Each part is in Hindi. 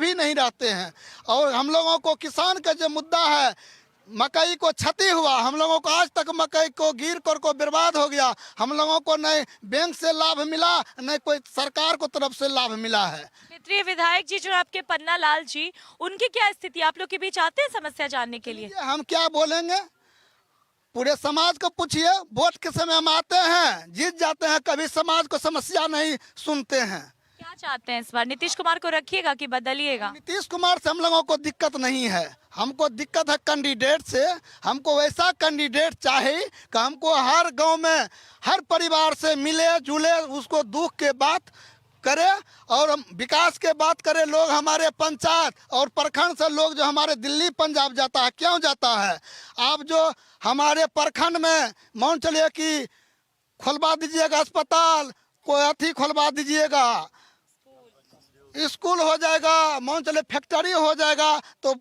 कभी नहीं रहते हैं। और हम लोगों को किसान का जो मुद्दा है, मकई को क्षति हुआ, हम लोगों को आज तक मकई को गिर कर को बर्बाद हो गया। हम लोगों को न बैंक से लाभ मिला, न कोई सरकार को तरफ से लाभ मिला है। क्षेत्रीय विधायक जी जो आपके पन्ना लाल जी, उनकी क्या स्थिति, आप लोग के बीच आते हैं समस्या जानने के लिए? हम क्या बोलेंगे, पूरे समाज को पूछिए। वोट के समय हम आते हैं, जीत जाते हैं, कभी समाज को समस्या नहीं सुनते हैं। क्या चाहते हैं इस बार, नीतीश कुमार को रखिएगा कि बदलिएगा? नीतीश कुमार से हम लोगों को दिक्कत नहीं है, हमको दिक्कत है कैंडिडेट से। हमको वैसा कैंडिडेट चाहिए कि हमको हर गांव में हर परिवार से मिले जुले, उसको दुख के बात करे और विकास के बात करे। लोग हमारे पंचायत और प्रखंड से लोग जो हमारे दिल्ली पंजाब जाता है, क्यों जाता है? आप जो हमारे प्रखंड में मान चलिए कि खुलवा दीजिएगा अस्पताल, कोई अथी खुलवा दीजिएगा, स्कूल हो जाएगा, मान चले फैक्ट्री हो जाएगा, तो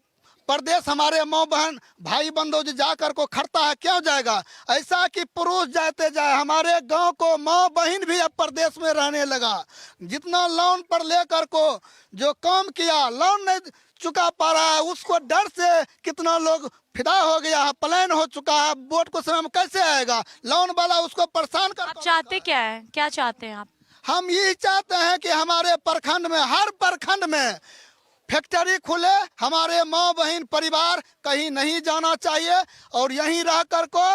प्रदेश हमारे माँ बहन भाई बंधु जो जाकर को खड़ता है, क्यों जाएगा? ऐसा कि पुरुष जाते जाए, हमारे गांव को माँ बहन भी अब प्रदेश में रहने लगा। जितना लोन पर लेकर को जो काम किया, लोन नहीं चुका पा रहा है, उसको डर से कितना लोग फिदा हो गया है, पलायन हो चुका है। वोट को समय में कैसे आएगा? लोन वाला उसको परेशान कर। आप चाहते क्या है, क्या चाहते हैं आप? हम यही चाहते हैं कि हमारे प्रखंड में, हर प्रखंड में फैक्ट्री खुले, हमारे माँ बहन परिवार कहीं नहीं जाना चाहिए और यहीं रह कर को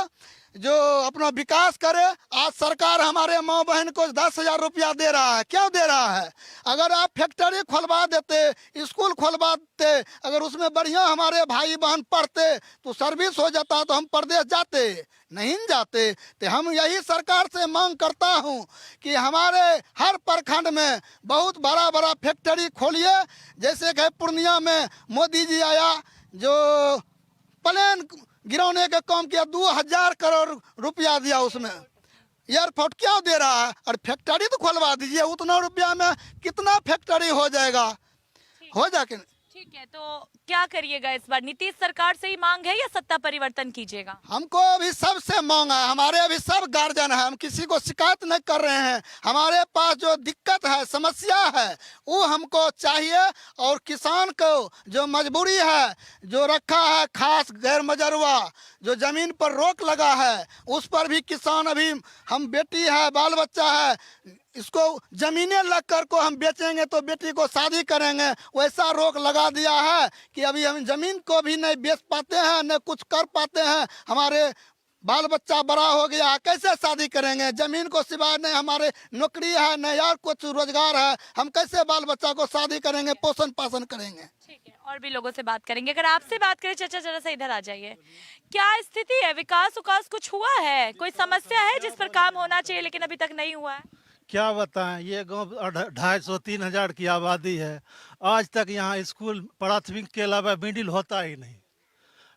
जो अपना विकास करे। आज सरकार हमारे माँ बहन को 10,000 रुपया दे रहा है, क्यों दे रहा है? अगर आप फैक्ट्री खुलवा देते, स्कूल खुलवा देते, अगर उसमें बढ़िया हमारे भाई बहन पढ़ते तो सर्विस हो जाता, तो हम प्रदेश जाते नहीं जाते। तो हम यही सरकार से मांग करता हूं कि हमारे हर प्रखंड में बहुत बड़ा बड़ा फैक्ट्री खोलिए। जैसे कि पूर्णिया में मोदी जी आया, जो प्लेन गिराने का काम किया, 2,000 करोड़ रुपया दिया, उसमें एयरपोर्ट क्यों दे रहा है? और फैक्ट्री तो खुलवा दीजिए, उतना रुपया में कितना फैक्ट्री हो जाएगा? हो जाके ठीक है, तो क्या करिएगा इस बार, नीतीश सरकार से ही मांग है या सत्ता परिवर्तन कीजिएगा? हमको अभी सबसे मांग है, हमारे अभी सब गार्जियन है, हम किसी को शिकायत नहीं कर रहे हैं। हमारे पास जो दिक्कत है, समस्या है, वो हमको चाहिए। और किसान को जो मजबूरी है, जो रखा है खास गैर मजरूआ, जो जमीन पर रोक लगा है, उस पर भी किसान अभी, हम बेटी है, बाल बच्चा है, इसको जमीनें लग कर को हम बेचेंगे तो बेटी को शादी करेंगे, वैसा रोक लगा दिया है कि अभी हम जमीन को भी नहीं बेच पाते हैं, न कुछ कर पाते हैं। हमारे बाल बच्चा बड़ा हो गया, कैसे शादी करेंगे? जमीन को सिवाय नहीं हमारे नौकरी है, न यार कुछ रोजगार है, हम कैसे बाल बच्चा को शादी करेंगे, पोषण पाषण करेंगे? ठीक है, और भी लोगों से बात करेंगे। अगर आपसे बात करें, चाचा जरा सा इधर आ जाइए, क्या स्थिति है? विकास उकास कुछ हुआ है? कोई समस्या है जिस पर काम होना चाहिए लेकिन अभी तक नहीं हुआ है? क्या बताएं, ये गांव 250-3,000 की आबादी है। आज तक यहाँ स्कूल प्राथमिक के अलावा मिडिल होता ही नहीं।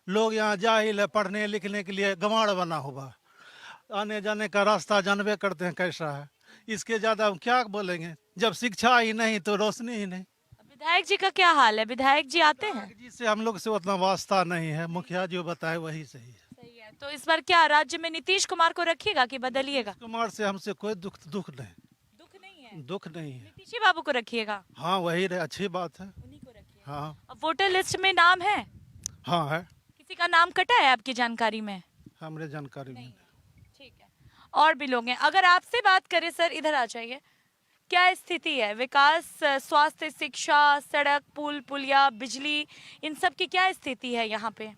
लोग यहाँ जाहिल है, पढ़ने लिखने के लिए गंवाड़ बना हुआ, आने जाने का रास्ता जानबे करते हैं कैसा है। इसके ज़्यादा हम क्या बोलेंगे, जब शिक्षा ही नहीं तो रोशनी ही नहीं। विधायक जी का क्या हाल है? विधायक जी आते हैं? जी से हम लोग से उतना वास्ता नहीं है, मुखिया जो बताए वही सही है। सही है, तो इस बार क्या राज्य में नीतीश कुमार को रखिएगा कि बदलिएगा? कुमार से हमसे कोई दुख नहीं, दुख नहीं है, दुख नहीं है। नीतीश बाबू को रखिएगा। हाँ वही रहे, अच्छी बात है। उन्हीं को रखिएगा। हाँ अब वोटर लिस्ट में नाम है? हाँ है, किसी का नाम कटा है आपकी जानकारी में? हमारे जानकारी में। ठीक है, और भी लोग हैं। अगर आपसे बात करें सर, इधर आ जाइए, क्या स्थिति है? विकास, स्वास्थ्य, शिक्षा, सड़क, पुल पुलिया, बिजली, इन सब की क्या स्थिति है यहाँ पे?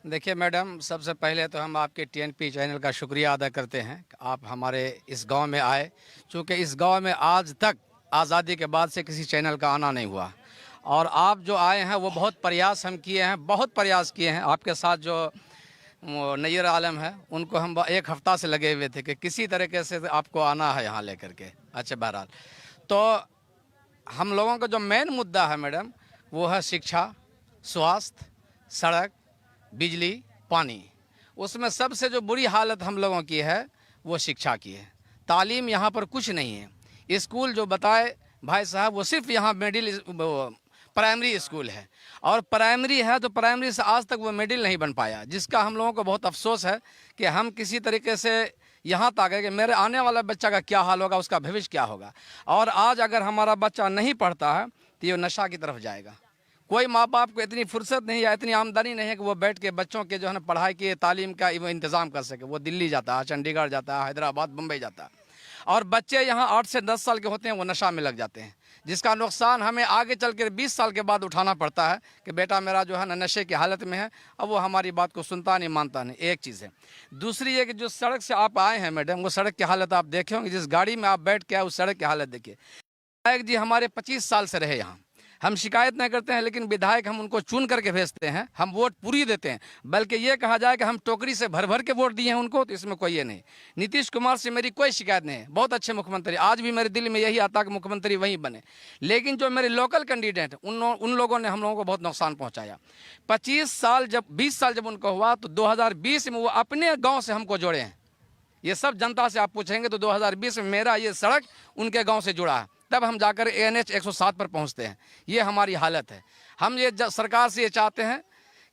देखिए मैडम, सबसे पहले तो हम आपके टीएनपी चैनल का शुक्रिया अदा करते हैं। आप हमारे इस गांव में आए, चूँकि इस गांव में आज तक आज़ादी के बाद से किसी चैनल का आना नहीं हुआ, और आप जो आए हैं वो बहुत प्रयास हम किए हैं, बहुत प्रयास किए हैं। आपके साथ जो नैयर आलम है, उनको हम 1 हफ्ता से लगे हुए थे कि किसी तरीके से आपको आना है यहाँ लेकर के। अच्छा, बहरहाल तो हम लोगों का जो मेन मुद्दा है मैडम, वो है शिक्षा, स्वास्थ्य, सड़क, बिजली, पानी। उसमें सबसे जो बुरी हालत हम लोगों की है वो शिक्षा की है। तालीम यहाँ पर कुछ नहीं है। स्कूल जो बताए भाई साहब, वो सिर्फ यहाँ मिडिल प्राइमरी स्कूल है, और प्राइमरी है तो प्राइमरी से आज तक वो मिडिल नहीं बन पाया, जिसका हम लोगों को बहुत अफसोस है कि हम किसी तरीके से यहाँ तक है कि मेरे आने वाला बच्चा का क्या हाल होगा, उसका भविष्य क्या होगा। और आज अगर हमारा बच्चा नहीं पढ़ता है तो ये नशा की तरफ जाएगा। कोई माँ बाप को इतनी फुर्सत नहीं या इतनी आमदनी नहीं है कि वो बैठ के बच्चों के जो है ना पढ़ाई के तालीम का वो इंतज़ाम कर सके। वो दिल्ली जाता है, चंडीगढ़ जाता है, हैदराबाद, मुंबई जाता है, और बच्चे यहाँ 8 से 10 साल के होते हैं वो नशा में लग जाते हैं, जिसका नुकसान हमें आगे चल कर 20 साल के बाद उठाना पड़ता है कि बेटा मेरा जो है ना नशे की हालत में है। अब वो हमारी बात को सुनता नहीं, मानता नहीं। एक चीज़ है। दूसरी है कि जो सड़क से आप आए हैं मैडम, वो सड़क की हालत आप देखे होंगे। जिस गाड़ी में आप बैठ के आए उस सड़क की हालत देखिए। विधायक जी हमारे 25 साल से रहे यहाँ, हम शिकायत नहीं करते हैं, लेकिन विधायक हम उनको चुन करके भेजते हैं, हम वोट पूरी देते हैं। बल्कि ये कहा जाए कि हम टोकरी से भर भर के वोट दिए हैं उनको, तो इसमें कोई ये नहीं। नीतीश कुमार से मेरी कोई शिकायत नहीं है, बहुत अच्छे मुख्यमंत्री, आज भी मेरे दिल में यही आता कि मुख्यमंत्री वही बने। लेकिन जो मेरे लोकल कैंडिडेट उन लोगों ने हम लोगों को बहुत नुकसान पहुँचाया। 20 साल जब उनको हुआ तो 2020 में वो अपने गाँव से हमको जोड़े हैं। ये सब जनता से आप पूछेंगे तो 2020 में मेरा ये सड़क उनके गांव से जुड़ा है, तब हम जाकर ANH 107 पर पहुंचते हैं। ये हमारी हालत है। हम ये सरकार से ये चाहते हैं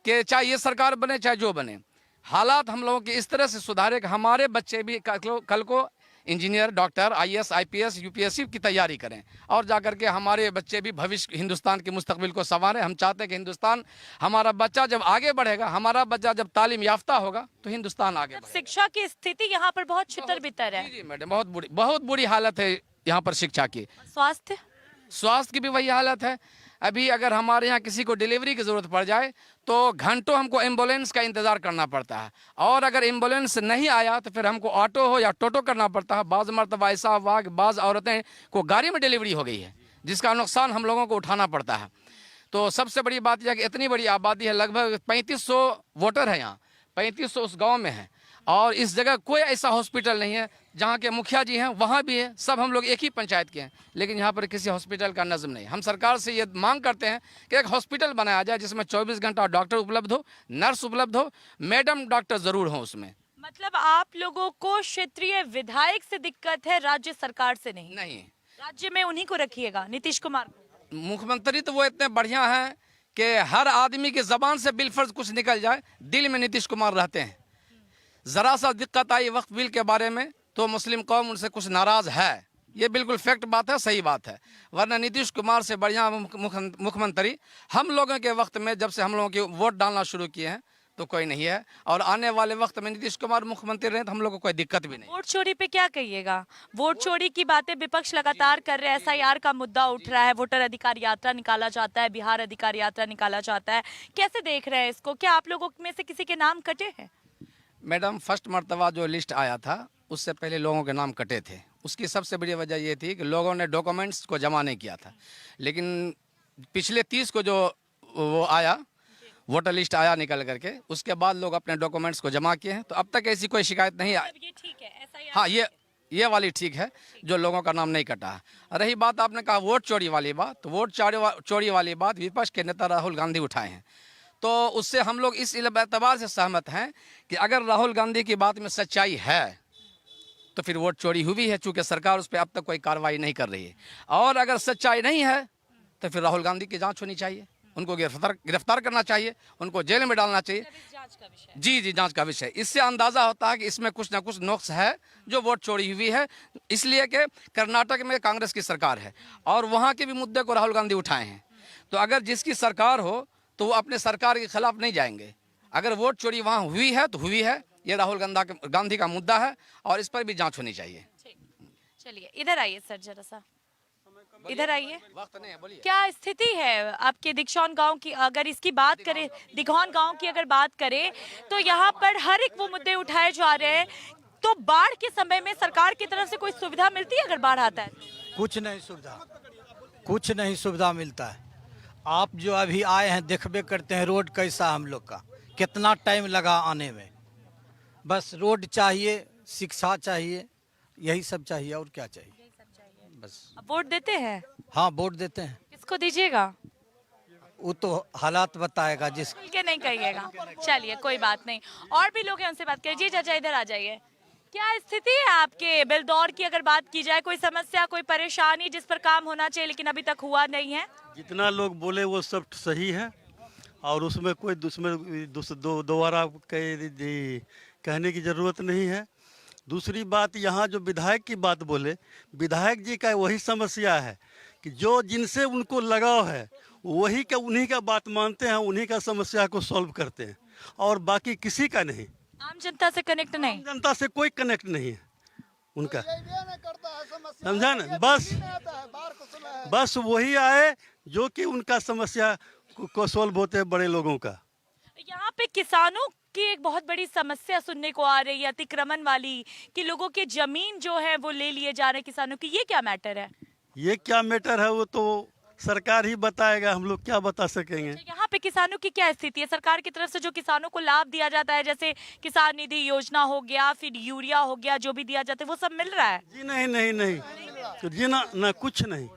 कि चाहे ये सरकार बने चाहे जो बने, हालात हम लोगों के इस तरह से सुधारे कि हमारे बच्चे भी कल को engineer, doctor, IAS, IPS, UPSC की तैयारी करें, और जाकर के हमारे बच्चे भी भविष्य हिंदुस्तान के मुस्तकबिल को संवारें। हम चाहते हैं कि हिंदुस्तान, हमारा बच्चा जब आगे बढ़ेगा, हमारा बच्चा जब तालीम याफ्ता होगा तो हिंदुस्तान आगे बढ़ेगा। शिक्षा की स्थिति यहाँ पर बहुत छितर बितर है। जी मैडम, बहुत बुरी हालत है यहाँ पर शिक्षा की। स्वास्थ्य की भी वही हालत है। अभी अगर हमारे यहाँ किसी को डिलीवरी की ज़रूरत पड़ जाए तो घंटों हमको एम्बुलेंस का इंतज़ार करना पड़ता है, और अगर एम्बुलेंस नहीं आया तो फिर हमको ऑटो हो या टोटो करना पड़ता है। बाज़ मरतबा ऐसा हुआ कि बाज़ औरतें को गाड़ी में डिलीवरी हो गई है, जिसका नुकसान हम लोगों को उठाना पड़ता है। तो सबसे बड़ी बात यह है कि इतनी बड़ी आबादी है, लगभग 3500 वोटर है यहाँ, 3500 उस गाँव में है, और इस जगह कोई ऐसा हॉस्पिटल नहीं है। जहाँ के मुखिया जी हैं वहाँ भी है, सब हम लोग एक ही पंचायत के हैं, लेकिन यहाँ पर किसी हॉस्पिटल का नज़म नहीं। हम सरकार से ये मांग करते हैं कि एक हॉस्पिटल बनाया जाए जिसमें 24 घंटा डॉक्टर उपलब्ध हो, नर्स उपलब्ध हो, मैडम डॉक्टर ज़रूर हो उसमें। मतलब आप लोगों को क्षेत्रीय विधायक से दिक्कत है, राज्य सरकार से नहीं? नहीं, राज्य में उन्हीं को रखिएगा, नीतीश कुमार को। मुख्यमंत्री तो वो इतने बढ़िया हैं कि हर आदमी की ज़बान से बिलफर्ज कुछ निकल जाए, दिल में नीतीश कुमार रहते हैं। ज़रा सा दिक्कत आई वक्फ बिल के बारे में तो मुस्लिम कौम उनसे कुछ नाराज़ है, ये बिल्कुल फैक्ट बात है, सही बात है। वरना नीतीश कुमार से बढ़िया मुख्यमंत्री हम लोगों के वक्त में, जब से हम लोगों के वोट डालना शुरू किए हैं, तो कोई नहीं है, और आने वाले वक्त में नीतीश कुमार मुख्यमंत्री रहे तो हम लोग को कोई दिक्कत भी नहीं। वोट चोरी पे क्या कहिएगा? वोट चोरी की बातें विपक्ष लगातार कर रहे हैं, SIR का मुद्दा उठ रहा है, वोटर अधिकार यात्रा निकाला जाता है, बिहार अधिकार यात्रा निकाला जाता है, कैसे देख रहे हैं इसको? क्या आप लोगों में से किसी के नाम कटे हैं? मैडम, फर्स्ट मर्तबा जो लिस्ट आया था उससे पहले लोगों के नाम कटे थे। उसकी सबसे बड़ी वजह ये थी कि लोगों ने डॉक्यूमेंट्स को जमा नहीं किया था, लेकिन पिछले 30 को जो वो आया वोटर लिस्ट आया निकल करके, उसके बाद लोग अपने डॉक्यूमेंट्स को जमा किए हैं, तो अब तक ऐसी कोई शिकायत नहीं आई। ये ठीक है, SIR हाँ, ये वाली ठीक है, जो लोगों का नाम नहीं कटा है। रही बात आपने कहा वोट चोरी वाली बात, तो वोट चोरी वाली बात विपक्ष के नेता राहुल गांधी उठाए हैं, तो उससे हम लोग इस एतबार से सहमत हैं कि अगर राहुल गांधी की बात में सच्चाई है तो फिर वोट चोरी हुई है, चूंकि सरकार उस पर अब तक कोई कार्रवाई नहीं कर रही है। और अगर सच्चाई नहीं है तो फिर राहुल गांधी की जांच होनी चाहिए, उनको गिरफ्तार करना चाहिए, उनको जेल में डालना चाहिए। जी, जांच का विषय। इससे अंदाज़ा होता है कि इसमें कुछ ना कुछ नुक्स है जो वोट चोरी हुई है, इसलिए कि कर्नाटक में कांग्रेस की सरकार है और वहाँ के भी मुद्दे को राहुल गांधी उठाए हैं। तो अगर जिसकी सरकार हो तो वो अपने सरकार के खिलाफ नहीं जाएंगे। अगर वोट चोरी वहाँ हुई है तो हुई है, ये राहुल गांधी का मुद्दा है और इस पर भी जांच होनी चाहिए। चलिए इधर आइए सर, जरा सा इधर आइए। वक्त नहीं है, बोलिए। क्या स्थिति है आपके दिगौन गांव की? अगर इसकी बात करें, दिगौन गांव की अगर बात करें तो यहाँ पर हर एक वो मुद्दे उठाए जा रहे हैं। तो बाढ़ के समय में सरकार की तरफ से कोई सुविधा मिलती है अगर बाढ़ आता है? कुछ नहीं सुविधा मिलता है। आप जो अभी आए हैं देखबे करते हैं रोड कैसा हम लोग का, कितना टाइम लगा आने में। बस रोड चाहिए, शिक्षा चाहिए, यही सब चाहिए, और क्या चाहिए बस। वोट देते हैं? हाँ, वोट देते हैं। किसको दीजिएगा? वो तो हालात बताएगा जिस के नहीं कहिएगा। चलिए कोई बात नहीं, और भी लोग हैं उनसे बात करिए। जी चाचा इधर आ जाइए। क्या स्थिति है आपके बेलदौर की अगर बात की जाए? कोई समस्या, कोई परेशानी जिस पर काम होना चाहिए लेकिन अभी तक हुआ नहीं है? जितना लोग बोले वो सब सही है और उसमें कोई दोबारा कहने की ज़रूरत नहीं है। दूसरी बात, यहाँ जो विधायक की बात बोले, विधायक जी का वही समस्या है कि जो जिनसे उनको लगाव है वही का उन्हीं का बात मानते हैं, उन्हीं का समस्या को सॉल्व करते हैं, और बाकी किसी का नहीं। आम जनता से कनेक्ट नहीं। जनता से कोई कनेक्ट नहीं है उनका, करता है समस्या, समझा ना। बस वही आए जो कि उनका समस्या को सॉल्व होते हैं बड़े लोगों का। यहाँ पे किसानों की एक बहुत बड़ी समस्या सुनने को आ रही है, अतिक्रमण वाली, कि लोगों की जमीन जो है वो ले लिए जा रहे हैं किसानों की। ये क्या मैटर है? ये क्या मैटर है वो तो सरकार ही बताएगा, हम लोग क्या बता सकेंगे। यहाँ पे किसानों की क्या स्थिति है? सरकार की तरफ से जो किसानों को लाभ दिया जाता है, जैसे किसान निधि योजना हो गया, फिर यूरिया हो गया, जो भी दिया जाता है वो सब मिल रहा है? जी नहीं नहीं नहीं, तो जी ना कुछ नहीं,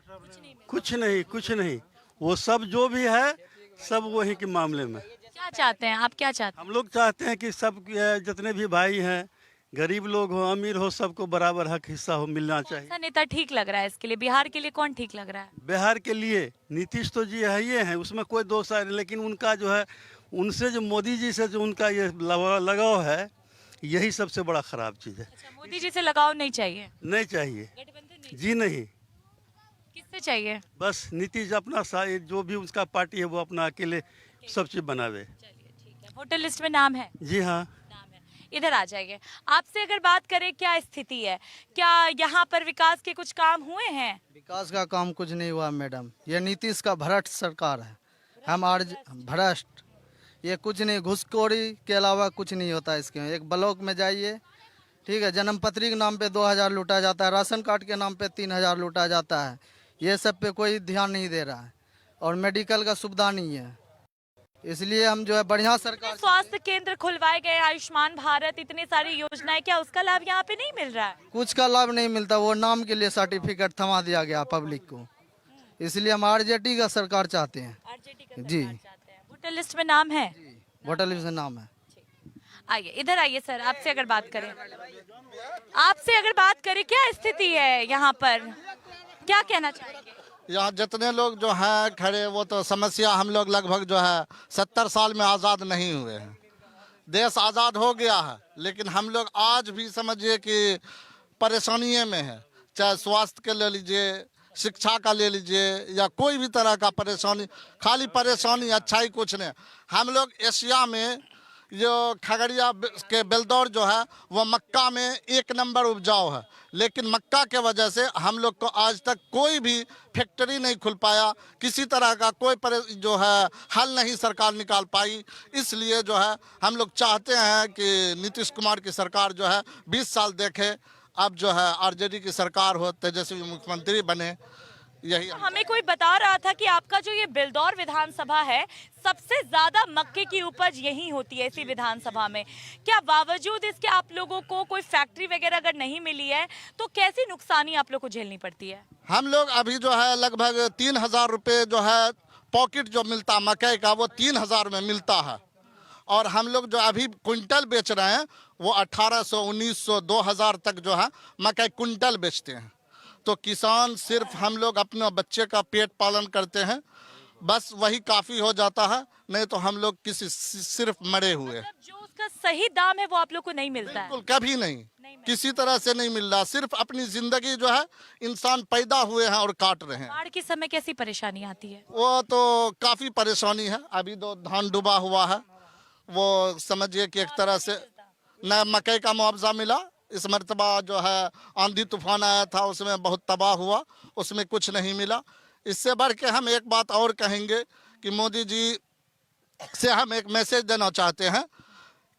कुछ नहीं। वो सब जो भी है सब वही के मामले में। क्या चाहते हैं आप, क्या चाहते हम लोग चाहते हैं कि सब जितने भी भाई हैं, गरीब लोग हो अमीर हो, सबको बराबर हक हिस्सा हो मिलना चाहिए। हैं? नेता ठीक लग रहा है इसके लिए? बिहार के लिए कौन ठीक लग रहा है? बिहार के लिए नीतीश तो जी है, ये हैं, उसमें कोई दोष है, लेकिन उनका जो है, उनसे जो मोदी जी से जो उनका ये लगाव है, यही सबसे बड़ा खराब चीज़ है। अच्छा, मोदी जी से लगाव नहीं चाहिए? नहीं चाहिए जी नहीं, किससे चाहिए? बस नीतीश अपना जो भी उसका पार्टी है वो अपना अकेले सब चीज़ बनावे। होटल लिस्ट में नाम है? जी हाँ। नाम है। इधर आ जाइए। आपसे अगर बात करें, क्या स्थिति है, क्या यहाँ पर विकास के कुछ काम हुए हैं? विकास का काम कुछ नहीं हुआ मैडम, ये नीतीश का भ्रष्ट सरकार है। भ्रष्ट, ये कुछ नहीं, घुसखोरी के अलावा कुछ नहीं होता इसके। एक ब्लॉक में जाइए, ठीक है, जन्म पत्री के नाम पे 2000 लूटा जाता है, राशन कार्ड के नाम पे 3000 लूटा जाता है। ये सब पे कोई ध्यान नहीं दे रहा है, और मेडिकल का सुविधा नहीं है। इसलिए हम जो है बढ़िया सरकार, स्वास्थ्य केंद्र खुलवाए गए, आयुष्मान भारत, इतनी सारी योजनाएं, क्या उसका लाभ यहाँ पे नहीं मिल रहा है? कुछ का लाभ नहीं मिलता, वो नाम के लिए सर्टिफिकेट थमा दिया गया पब्लिक को। इसलिए हम आरजेडी का सरकार चाहते हैं। आरजेडी का जी। सरकार चाहते हैं। वोटर लिस्ट में नाम है? वोटर लिस्ट में नाम है। आइए, इधर आइए सर, आपसे अगर बात करें, क्या स्थिति है यहाँ पर, क्या कहना चाहेंगे? यहाँ जितने लोग जो हैं खड़े, वो तो समस्या, हम लोग लगभग जो है 70 साल में आज़ाद नहीं हुए हैं। देश आज़ाद हो गया है, लेकिन हम लोग आज भी समझिए कि परेशानियों में है। चाहे स्वास्थ्य के ले लीजिए, शिक्षा का ले लीजिए, या कोई भी तरह का परेशानी, खाली परेशानी, अच्छा ही कुछ नहीं। हम लोग एशिया में जो खगड़िया के बेलदौर जो है वो मक्का में 1 नंबर उपजाऊ है, लेकिन मक्का के वजह से हम लोग को आज तक कोई भी फैक्ट्री नहीं खुल पाया, किसी तरह का कोई जो है हल नहीं सरकार निकाल पाई। इसलिए जो है हम लोग चाहते हैं कि नीतीश कुमार की सरकार जो है 20 साल देखे, अब जो है आरजेडी की सरकार हो, तेजस्वी मुख्यमंत्री बने, यही। हमें कोई बता रहा था कि आपका जो ये बेलदौर विधानसभा है, सबसे ज्यादा मक्के की उपज यही होती है इसी विधानसभा में। क्या बावजूद इसके आप लोगों को कोई फैक्ट्री वगैरह अगर नहीं मिली है, तो कैसी नुकसानी आप लोग को झेलनी पड़ती है? हम लोग अभी जो है लगभग 3000 रुपये जो है पॉकेट जो मिलता मकई का, वो 3000 में मिलता है, और हम लोग जो अभी क्विंटल बेच रहे हैं वो 1800, 1900, 2000 तक जो है मकई क्विंटल बेचते हैं। तो किसान सिर्फ हम लोग अपने बच्चे का पेट पालन करते हैं, बस वही काफ़ी हो जाता है, नहीं तो हम लोग सिर्फ मरे हुए। मतलब जो उसका सही दाम है वो आप लोग को नहीं मिलता है? बिल्कुल कभी नहीं, किसी तरह से नहीं मिल रहा। सिर्फ अपनी जिंदगी जो है इंसान पैदा हुए हैं और काट रहे हैं। बाढ़ के समय कैसी परेशानी आती है? वो तो काफ़ी परेशानी है। अभी तो धान डूबा हुआ है, वो समझिए कि एक तरह से न मकई का मुआवजा मिला। इस मरतबा जो है आंधी तूफान आया था, उसमें बहुत तबाह हुआ, उसमें कुछ नहीं मिला। इससे बढ़ के हम एक बात और कहेंगे कि मोदी जी से हम एक मैसेज देना चाहते हैं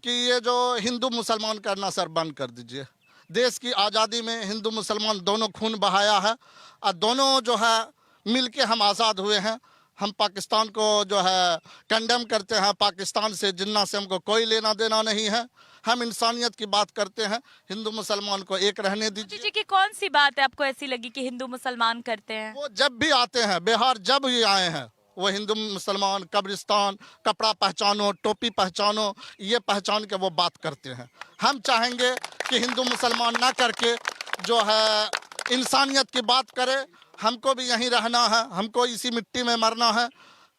कि ये जो हिंदू मुसलमान करना सर बंद कर दीजिए। देश की आज़ादी में हिंदू मुसलमान दोनों खून बहाया है, और दोनों जो है मिल के हम आज़ाद हुए हैं। हम पाकिस्तान को जो है कंडेम करते हैं, पाकिस्तान से जिन्ना से हमको कोई लेना देना नहीं है। हम इंसानियत की बात करते हैं, हिंदू मुसलमान को एक रहने दीजिए। जी की कौन सी बात है आपको ऐसी लगी कि हिंदू मुसलमान करते हैं? वो जब भी आते हैं, बिहार जब भी आए हैं, वो हिंदू मुसलमान, कब्रिस्तान, कपड़ा पहचानो, टोपी पहचानो, ये पहचान के वो बात करते हैं। हम चाहेंगे कि हिंदू मुसलमान ना करके जो है इंसानियत की बात करे। हमको भी यहीं रहना है, हमको इसी मिट्टी में मरना है,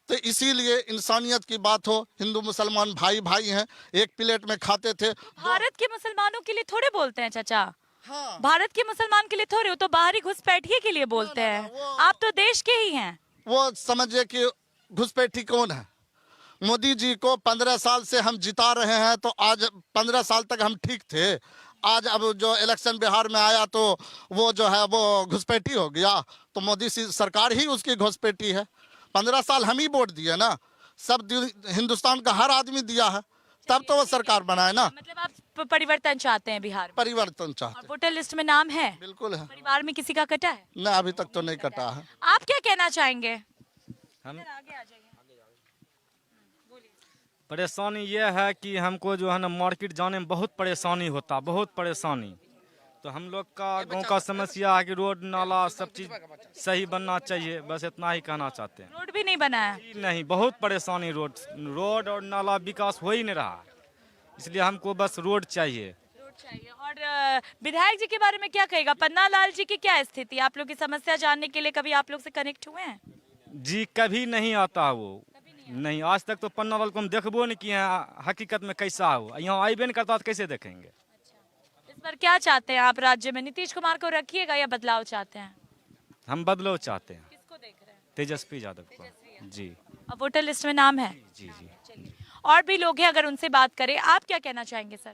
तो इसीलिए इंसानियत की बात हो। हिंदू मुसलमान भाई भाई हैं, एक प्लेट में खाते थे। भारत के मुसलमानों के लिए थोड़े बोलते हैं चाचा, हाँ। भारत के मुसलमान के लिए थोड़े, वो तो बाहरी घुसपैठिए के लिए बोलते हैं। आप तो देश के ही हैं। वो समझिए कि घुसपैठी कौन है। मोदी जी को 15 साल से हम जिता रहे हैं, तो आज 15 साल तक हम ठीक थे। आज अब जो इलेक्शन बिहार में आया तो वो जो है वो घुसपैठी हो गया, तो मोदी सरकार ही उसकी घुसपैठी है। 15 साल हम ही वोट दिए ना, सब हिंदुस्तान का हर आदमी दिया है, तब तो वो सरकार बनाए ना। मतलब आप परिवर्तन चाहते हैं बिहार में? परिवर्तन और चाहते वोटर लिस्ट में नाम है? बिल्कुल है। परिवार में किसी का कटा है? ना, अभी तक तो नहीं कटा है। आप क्या कहना चाहेंगे? हम आगे आ जाइए। परेशानी ये है कि हमको जो है ना मार्केट जाने में बहुत परेशानी होता, बहुत परेशानी। तो हम लोग का गांव का समस्या है कि रोड नाला सब चीज सही बनना चाहिए, बस इतना ही कहना चाहते हैं। रोड भी नहीं बना है? नहीं, बहुत परेशानी, रोड और नाला विकास हो ही नहीं रहा, इसलिए हमको बस रोड चाहिए। रोड चाहिए। और विधायक जी के बारे में क्या कहेगा? पन्ना लाल जी की क्या स्थिति? आप लोग की समस्या जानने के लिए कभी आप लोग से कनेक्ट हुए हैं? जी कभी नहीं आता वो, नहीं, आज तक तो पन्ना लाल को हम देखबो नहीं किए हैं हकीकत में कैसा हो, यहाँ आइबे नहीं करता तो कैसे देखेंगे। इस पर क्या चाहते हैं आप? राज्य में नीतीश कुमार को रखिएगा या बदलाव चाहते हैं? हम बदलाव चाहते हैं। किसको देख रहे हैं? तेजस्वी यादव को। जी अब वोटर लिस्ट में नाम है? जी जी। चलिए, और भी लोग हैं, अगर उनसे बात करें, आप क्या कहना चाहेंगे सर?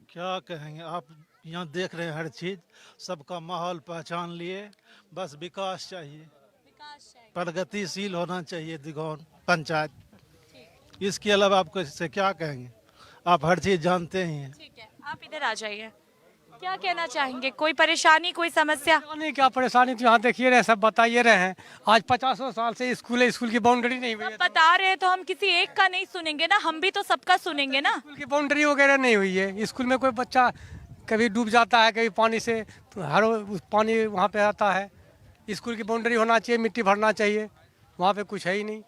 क्या कहेंगे, आप यहाँ देख रहे हैं हर चीज, सबका माहौल पहचान लिए, बस विकास चाहिए, प्रगतिशील होना चाहिए दिगौन पंचायत। इसके अलावा आपको इससे क्या कहेंगे, आप हर चीज जानते ही हैं। ठीक है, आप इधर आ जाइए। क्या कहना चाहेंगे? कोई परेशानी, कोई समस्या? नहीं, क्या परेशानी तो यहाँ देखिए रहे, सब बताइए रहे हैं। आज 50 साल से स्कूल की बाउंड्री नहीं हुई है। आप बता रहे हैं तो हम किसी एक का नहीं सुनेंगे ना, हम भी तो सबका सुनेंगे ना। स्कूल की बाउंड्री वगैरह नहीं हुई है। स्कूल में कोई बच्चा कभी डूब जाता है, कभी पानी से, तो हर पानी वहाँ पे आता है। स्कूल की बाउंड्री होना चाहिए, मिट्टी भरना चाहिए, वहाँ पे कुछ है ही नहीं।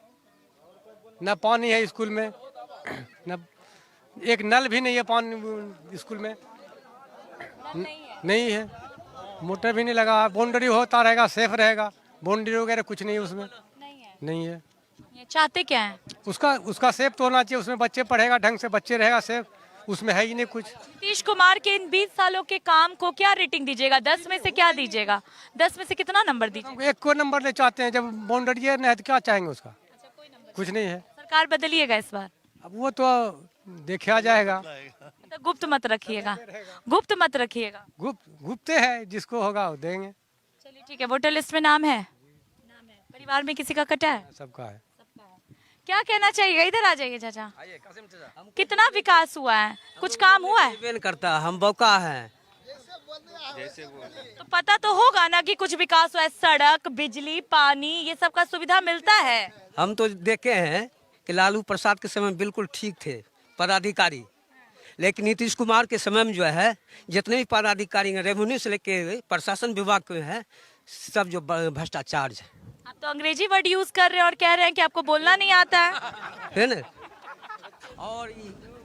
न पानी है स्कूल में, न एक नल भी नहीं है पानी स्कूल में, नहीं है, मोटर भी नहीं लगा। बाउंड्री होता रहेगा, सेफ रहेगा, बाउंड्री वगैरह कुछ नहीं है उसमें, नहीं है। ये चाहते क्या है? उसका सेफ तो होना चाहिए, उसमें बच्चे पढ़ेगा ढंग से, बच्चे रहेगा सेफ, उसमें है ही नहीं कुछ। नीतीश कुमार के इन 20 सालों के काम को क्या रेटिंग दीजिएगा? 10 में से क्या दीजिएगा? 10 में से कितना नंबर दीजिएगा? एक को नंबर ले चाहते हैं, जब बाउंड्री नहीं है तो क्या चाहेंगे उसका? कुछ नहीं है। सरकार बदलिएगा इस बार? अब वो तो देखा जाएगा। तो गुप्त मत रखिएगा, गुप्त मत रखिएगा। गुप्ते है, जिसको होगा वो देंगे। चलिए ठीक है, वोटर लिस्ट में नाम है? परिवार में किसी का कटा है? सबका है। क्या कहना चाहिए? इधर आ जाइए चाचा। कितना विकास हुआ है? कुछ काम हुआ है? करता, हम बौका है। तो पता तो होगा ना कि कुछ विकास हुआ है, सड़क, बिजली, पानी, ये सब का सुविधा मिलता है। हम तो देखे हैं कि लालू प्रसाद के समय बिल्कुल ठीक थे पदाधिकारी, लेकिन नीतीश कुमार के समय में जो है जितने भी पदाधिकारी हैं, रेवेन्यू से लेके प्रशासन विभाग के हैं, सब जो भ्रष्टाचार है। आप तो अंग्रेजी वर्ड यूज कर रहे हैं और कह रहे हैं कि आपको बोलना नहीं आता है ना। और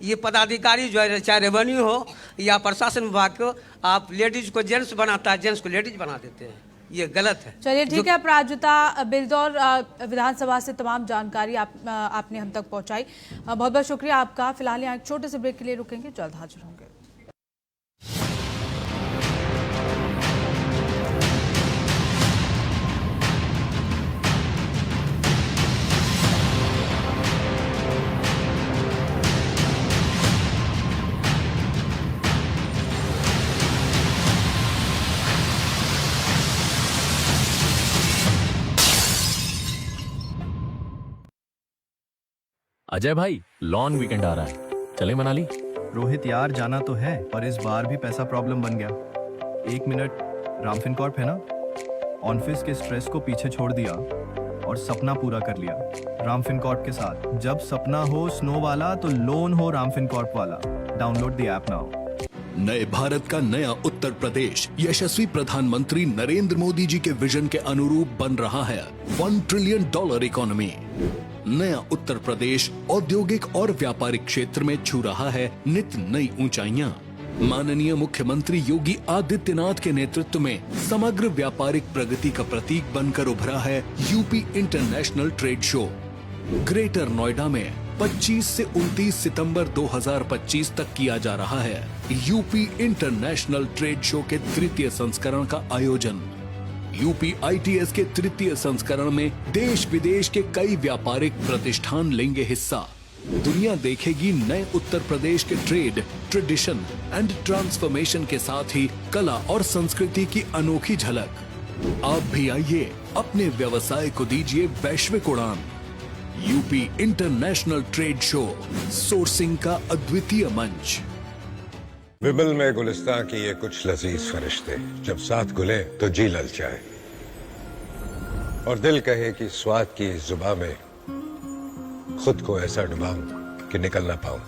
ये पदाधिकारी जो है, चाहे रेवेन्यू हो या प्रशासन विभाग को, आप लेडीज को जेंट्स बनाता है, जेंट्स को लेडीज बना देते हैं, ये गलत है। चलिए ठीक है, अपराजिता बिलदौर विधानसभा से तमाम जानकारी आपने हम तक पहुंचाई। बहुत बहुत शुक्रिया आपका। फिलहाल यहाँ एक छोटे से ब्रेक के लिए रुकेंगे, जल्द हाजिर होंगे। अजय भाई, लॉन्ग वीकेंड आ रहा है, चले मनाली? रोहित यार, जाना तो है, पर इस बार भी पैसा प्रॉब्लम बन गया। 1 मिनट, रामफिन कॉर्प है ना, ऑफिस के स्ट्रेस को पीछे छोड़ दिया और सपना पूरा कर लिया रामफिन कॉर्प के साथ। जब सपना हो स्नो वाला तो लोन हो रामफिन कॉर्प वाला। Download the app now. नए भारत का नया उत्तर प्रदेश यशस्वी प्रधानमंत्री नरेंद्र मोदी जी के विजन के अनुरूप बन रहा है। $1 ट्रिलियन इकोनॉमी। नया उत्तर प्रदेश औद्योगिक और व्यापारिक क्षेत्र में छू रहा है नित नई ऊंचाइयां। माननीय मुख्यमंत्री योगी आदित्यनाथ के नेतृत्व में समग्र व्यापारिक प्रगति का प्रतीक बनकर उभरा है UP international trade show. Greater Noida में 25 से 29 सितंबर 2025 तक किया जा रहा है यूपी इंटरनेशनल ट्रेड शो के तृतीय संस्करण का आयोजन। यूपी ITS के तृतीय संस्करण में देश विदेश के कई व्यापारिक प्रतिष्ठान लेंगे हिस्सा। दुनिया देखेगी नए उत्तर प्रदेश के ट्रेड, ट्रेडिशन एंड ट्रांसफॉर्मेशन के साथ ही कला और संस्कृति की अनोखी झलक। आप भी आइए, अपने व्यवसाय को दीजिए वैश्विक उड़ान। UP international trade show, sourcing का अद्वितीय मंच। विमल में गुलिस्तां की ये कुछ लजीज फरिश्ते जब साथ घुले तो जी ललचाए और दिल कहे कि स्वाद की इस जुबान में खुद को ऐसा डुबाऊं कि निकल ना पाऊं।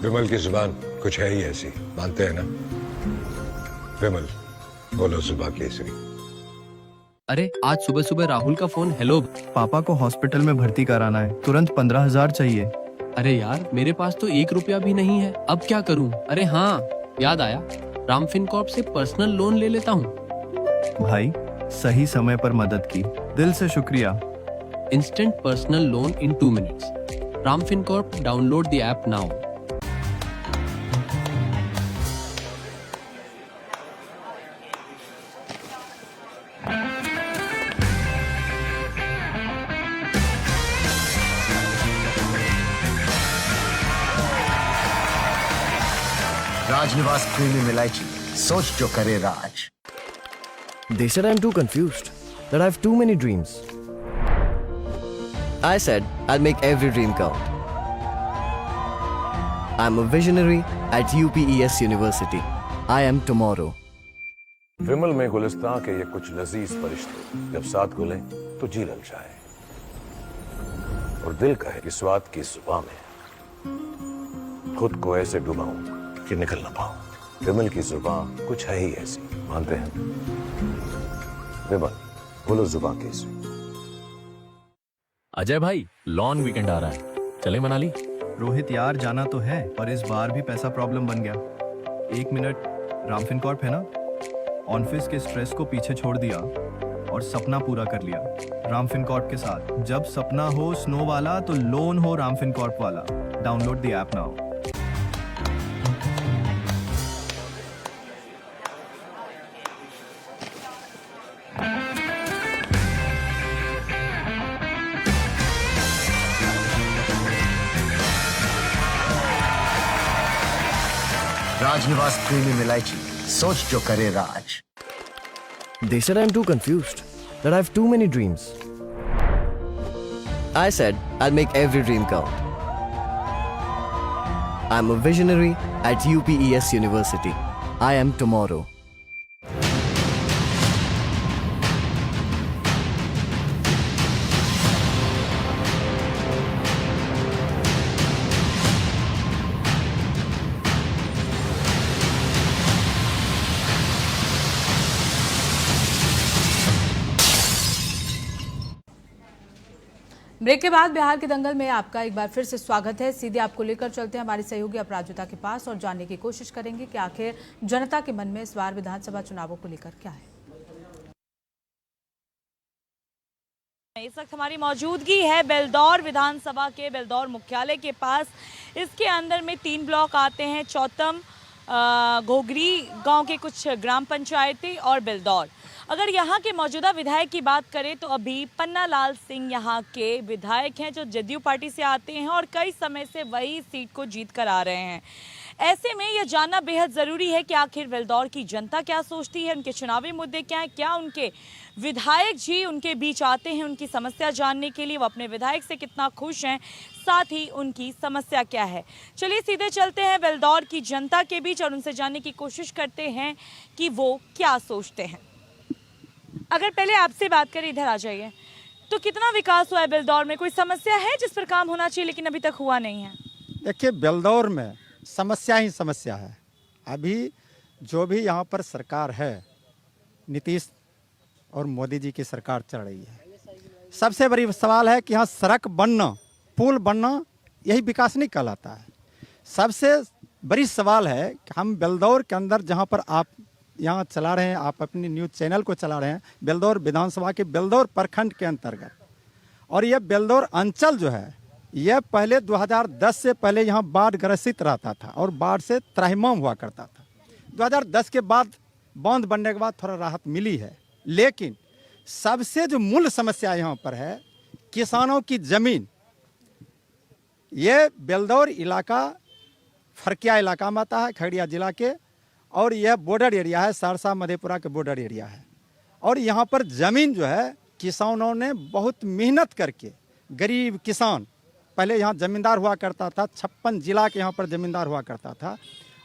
विमल की जुबान कुछ है ही ऐसी, मानते हैं ना? विमल, बोलो जुबान केसरी। अरे आज सुबह सुबह राहुल का फोन। हेलो पापा को हॉस्पिटल में भर्ती कराना है, तुरंत 15,000 चाहिए। अरे यार मेरे पास तो 1 रुपया भी नहीं है, अब क्या करूं? अरे हाँ याद आया, रामफिन कॉर्प से पर्सनल लोन ले लेता हूँ। भाई सही समय पर मदद की, दिल से शुक्रिया। Instant personal loan in 2 minutes. Ramfin corp, download the app now. Rajnivas premium इलायची, सोच जो करे राज। They said I'm too confused, that I have too many dreams. I said I'll make every dream count. I'm a visionary at UPES University. I am tomorrow. विमल में गुलिस्तां के ये कुछ लजीज फरिश्ते जब साथ घुले तो जी ललचाए और दिल कहे कि स्वाद की जुबान में खुद को ऐसे डुबाऊं कि निकल ना पाऊं। विमल की जुबान कुछ है ही ऐसी, मानते हैं? विमल, बोलो जुबान केसरी। अजय भाई, लॉन्ग वीकेंड आ रहा है, चले मनाली? रोहित यार जाना तो है, पर इस बार भी पैसा प्रॉब्लम बन गया। 1 मिनट, रामफिन कॉर्प है ना, ऑफिस के स्ट्रेस को पीछे छोड़ दिया और सपना पूरा कर लिया रामफिन कॉर्प के साथ। जब सपना हो स्नो वाला तो लोन हो रामफिन कॉर्प वाला। Download the app now. Rajnivas premium इलायची, सोच जो करे राज। They said I'm too confused, that I have too many dreams. I said I'll make every dream count. I'm a visionary at UPES University. I am tomorrow. Break के बाद बिहार के दंगल में आपका एक बार फिर से स्वागत है। सीधे आपको लेकर चलते हैं हमारे सहयोगी अपराजिता के पास और जानने की कोशिश करेंगे कि आखिर जनता के मन में इस बार विधानसभा चुनावों को लेकर क्या है। इस वक्त हमारी मौजूदगी है बेलदौर विधानसभा के बेलदौर मुख्यालय के पास। इसके अंदर में 3 ब्लॉक आते हैं, चौतम, घोगरी गांव के कुछ ग्राम पंचायतें और बेलदौर। अगर यहाँ के मौजूदा विधायक की बात करें तो अभी पन्ना लाल सिंह यहाँ के विधायक हैं जो जदयू पार्टी से आते हैं और कई समय से वही सीट को जीत कर आ रहे हैं। ऐसे में यह जानना बेहद ज़रूरी है कि आखिर बेलदौर की जनता क्या सोचती है, उनके चुनावी मुद्दे क्या हैं, क्या उनके विधायक जी उनके बीच आते हैं उनकी समस्या जानने के लिए, वो अपने विधायक से कितना खुश हैं, साथ ही उनकी समस्या क्या है। चलिए सीधे चलते हैं बेलदौर की जनता के बीच और उनसे जानने की कोशिश करते हैं कि वो क्या सोचते हैं। अगर पहले आपसे बात करें, इधर आ जाइए, तो कितना विकास हुआ है बेलदौर में? कोई समस्या है जिस पर काम होना चाहिए लेकिन अभी तक हुआ नहीं है? देखिए, बेलदौर में समस्या ही समस्या है। अभी जो भी यहाँ पर सरकार है, नीतीश और मोदी जी की सरकार चल रही है। सबसे बड़ी सवाल है कि यहाँ सड़क बनना, पुल बनना, यही विकास नहीं कहलाता है। सबसे बड़ी सवाल है कि हम बेलदौर के अंदर जहाँ पर आप यहाँ चला रहे हैं, आप अपनी न्यूज़ चैनल को चला रहे हैं, बेलदौर विधानसभा के बेलदौर प्रखंड के अंतर्गत, और ये बेलदौर अंचल जो है यह पहले 2010 से पहले यहाँ बाढ़ ग्रसित रहता था और बाढ़ से त्राहिमाम हुआ करता था। 2010 के बाद बांध बनने के बाद थोड़ा राहत मिली है, लेकिन सबसे जो मूल समस्या यहाँ पर है किसानों की ज़मीन। ये बेलदौर इलाका फरकिया इलाका में आता है खगड़िया जिला के, और यह बॉर्डर एरिया है, सहरसा मधेपुरा के बॉर्डर एरिया है। और यहाँ पर ज़मीन जो है किसानों ने बहुत मेहनत करके, गरीब किसान पहले यहाँ ज़मींदार हुआ करता था, 56 जिला के यहाँ पर ज़मींदार हुआ करता था,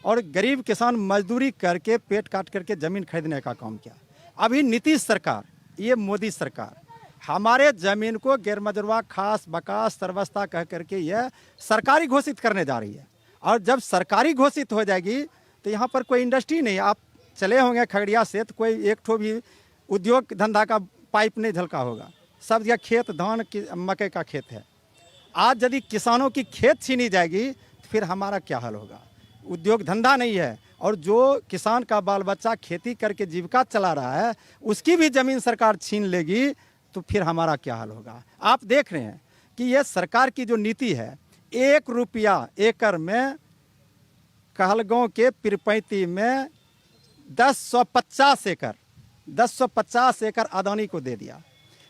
और गरीब किसान मजदूरी करके पेट काट करके ज़मीन खरीदने का काम किया। अभी नीतीश सरकार, ये मोदी सरकार हमारे ज़मीन को गैरमजरूआ खास बकास सरवस्ता कह करके यह सरकारी घोषित करने जा रही है। और जब सरकारी घोषित हो जाएगी तो यहाँ पर कोई इंडस्ट्री नहीं। आप चले होंगे खगड़िया से तो कोई एक ठो भी उद्योग धंधा का पाइप नहीं झलका होगा, सब जगह खेत धान की मकई का खेत है। आज यदि किसानों की खेत छीनी जाएगी तो फिर हमारा क्या हाल होगा। उद्योग धंधा नहीं है, और जो किसान का बाल बच्चा खेती करके जीविका चला रहा है उसकी भी ज़मीन सरकार छीन लेगी तो फिर हमारा क्या हाल होगा। आप देख रहे हैं कि यह सरकार की जो नीति है, 1 रुपया एकड़ में कहलगांव के पिरपैंती में 1050 एकड़ अदानी को दे दिया।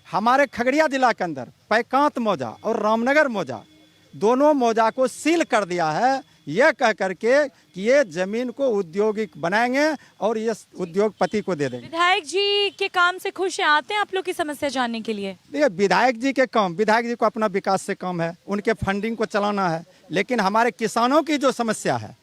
हमारे खगड़िया जिला के अंदर पैकांत मौजा और रामनगर मौजा, दोनों मौजा को सील कर दिया है, यह कह करके कि ये जमीन को औद्योगिक बनाएंगे और ये उद्योगपति को दे देंगे। विधायक जी के काम से खुश हैं? आते हैं आप लोग की समस्या जानने के लिए? देखिए, विधायक जी के काम, विधायक जी को अपना विकास से काम है, उनके फंडिंग को चलाना है, लेकिन हमारे किसानों की जो समस्या है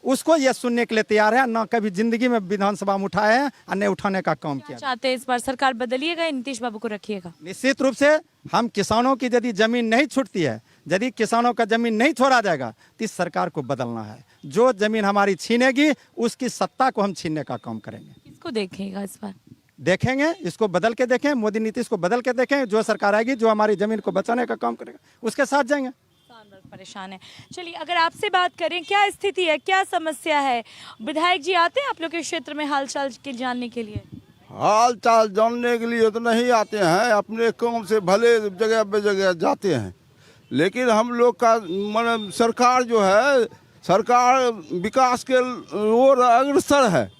उसको ये सुनने के लिए तैयार है ना। कभी जिंदगी में विधानसभा में उठाए हैं और नहीं उठाने का काम किया। चाहते हैं इस बार सरकार बदलिएगा, नीतीश बाबू को रखिएगा? निश्चित रूप से हम किसानों की यदि जमीन नहीं छूटती है, यदि किसानों का जमीन नहीं छोड़ा जाएगा तो इस सरकार को बदलना है। जो जमीन हमारी छीनेगी उसकी सत्ता को हम छीनने का काम करेंगे। किसको देखेगा इस बार? देखेंगे, इसको बदल के देखें, मोदी नीतीश को बदल के देखें। जो सरकार आएगी जो हमारी जमीन को बचाने का काम करेगा उसके साथ जाएंगे। परेशान है। चलिए, अगर आपसे बात करें, क्या स्थिति है, क्या समस्या है? विधायक जी आते हैं आप लोग के क्षेत्र में हालचाल के जानने के लिए? हाल चाल जानने के लिए तो नहीं आते हैं, अपने काम से भले जगह पे जगह जाते हैं, लेकिन हम लोग का मतलब सरकार जो है, सरकार विकास के ओर अग्रसर है,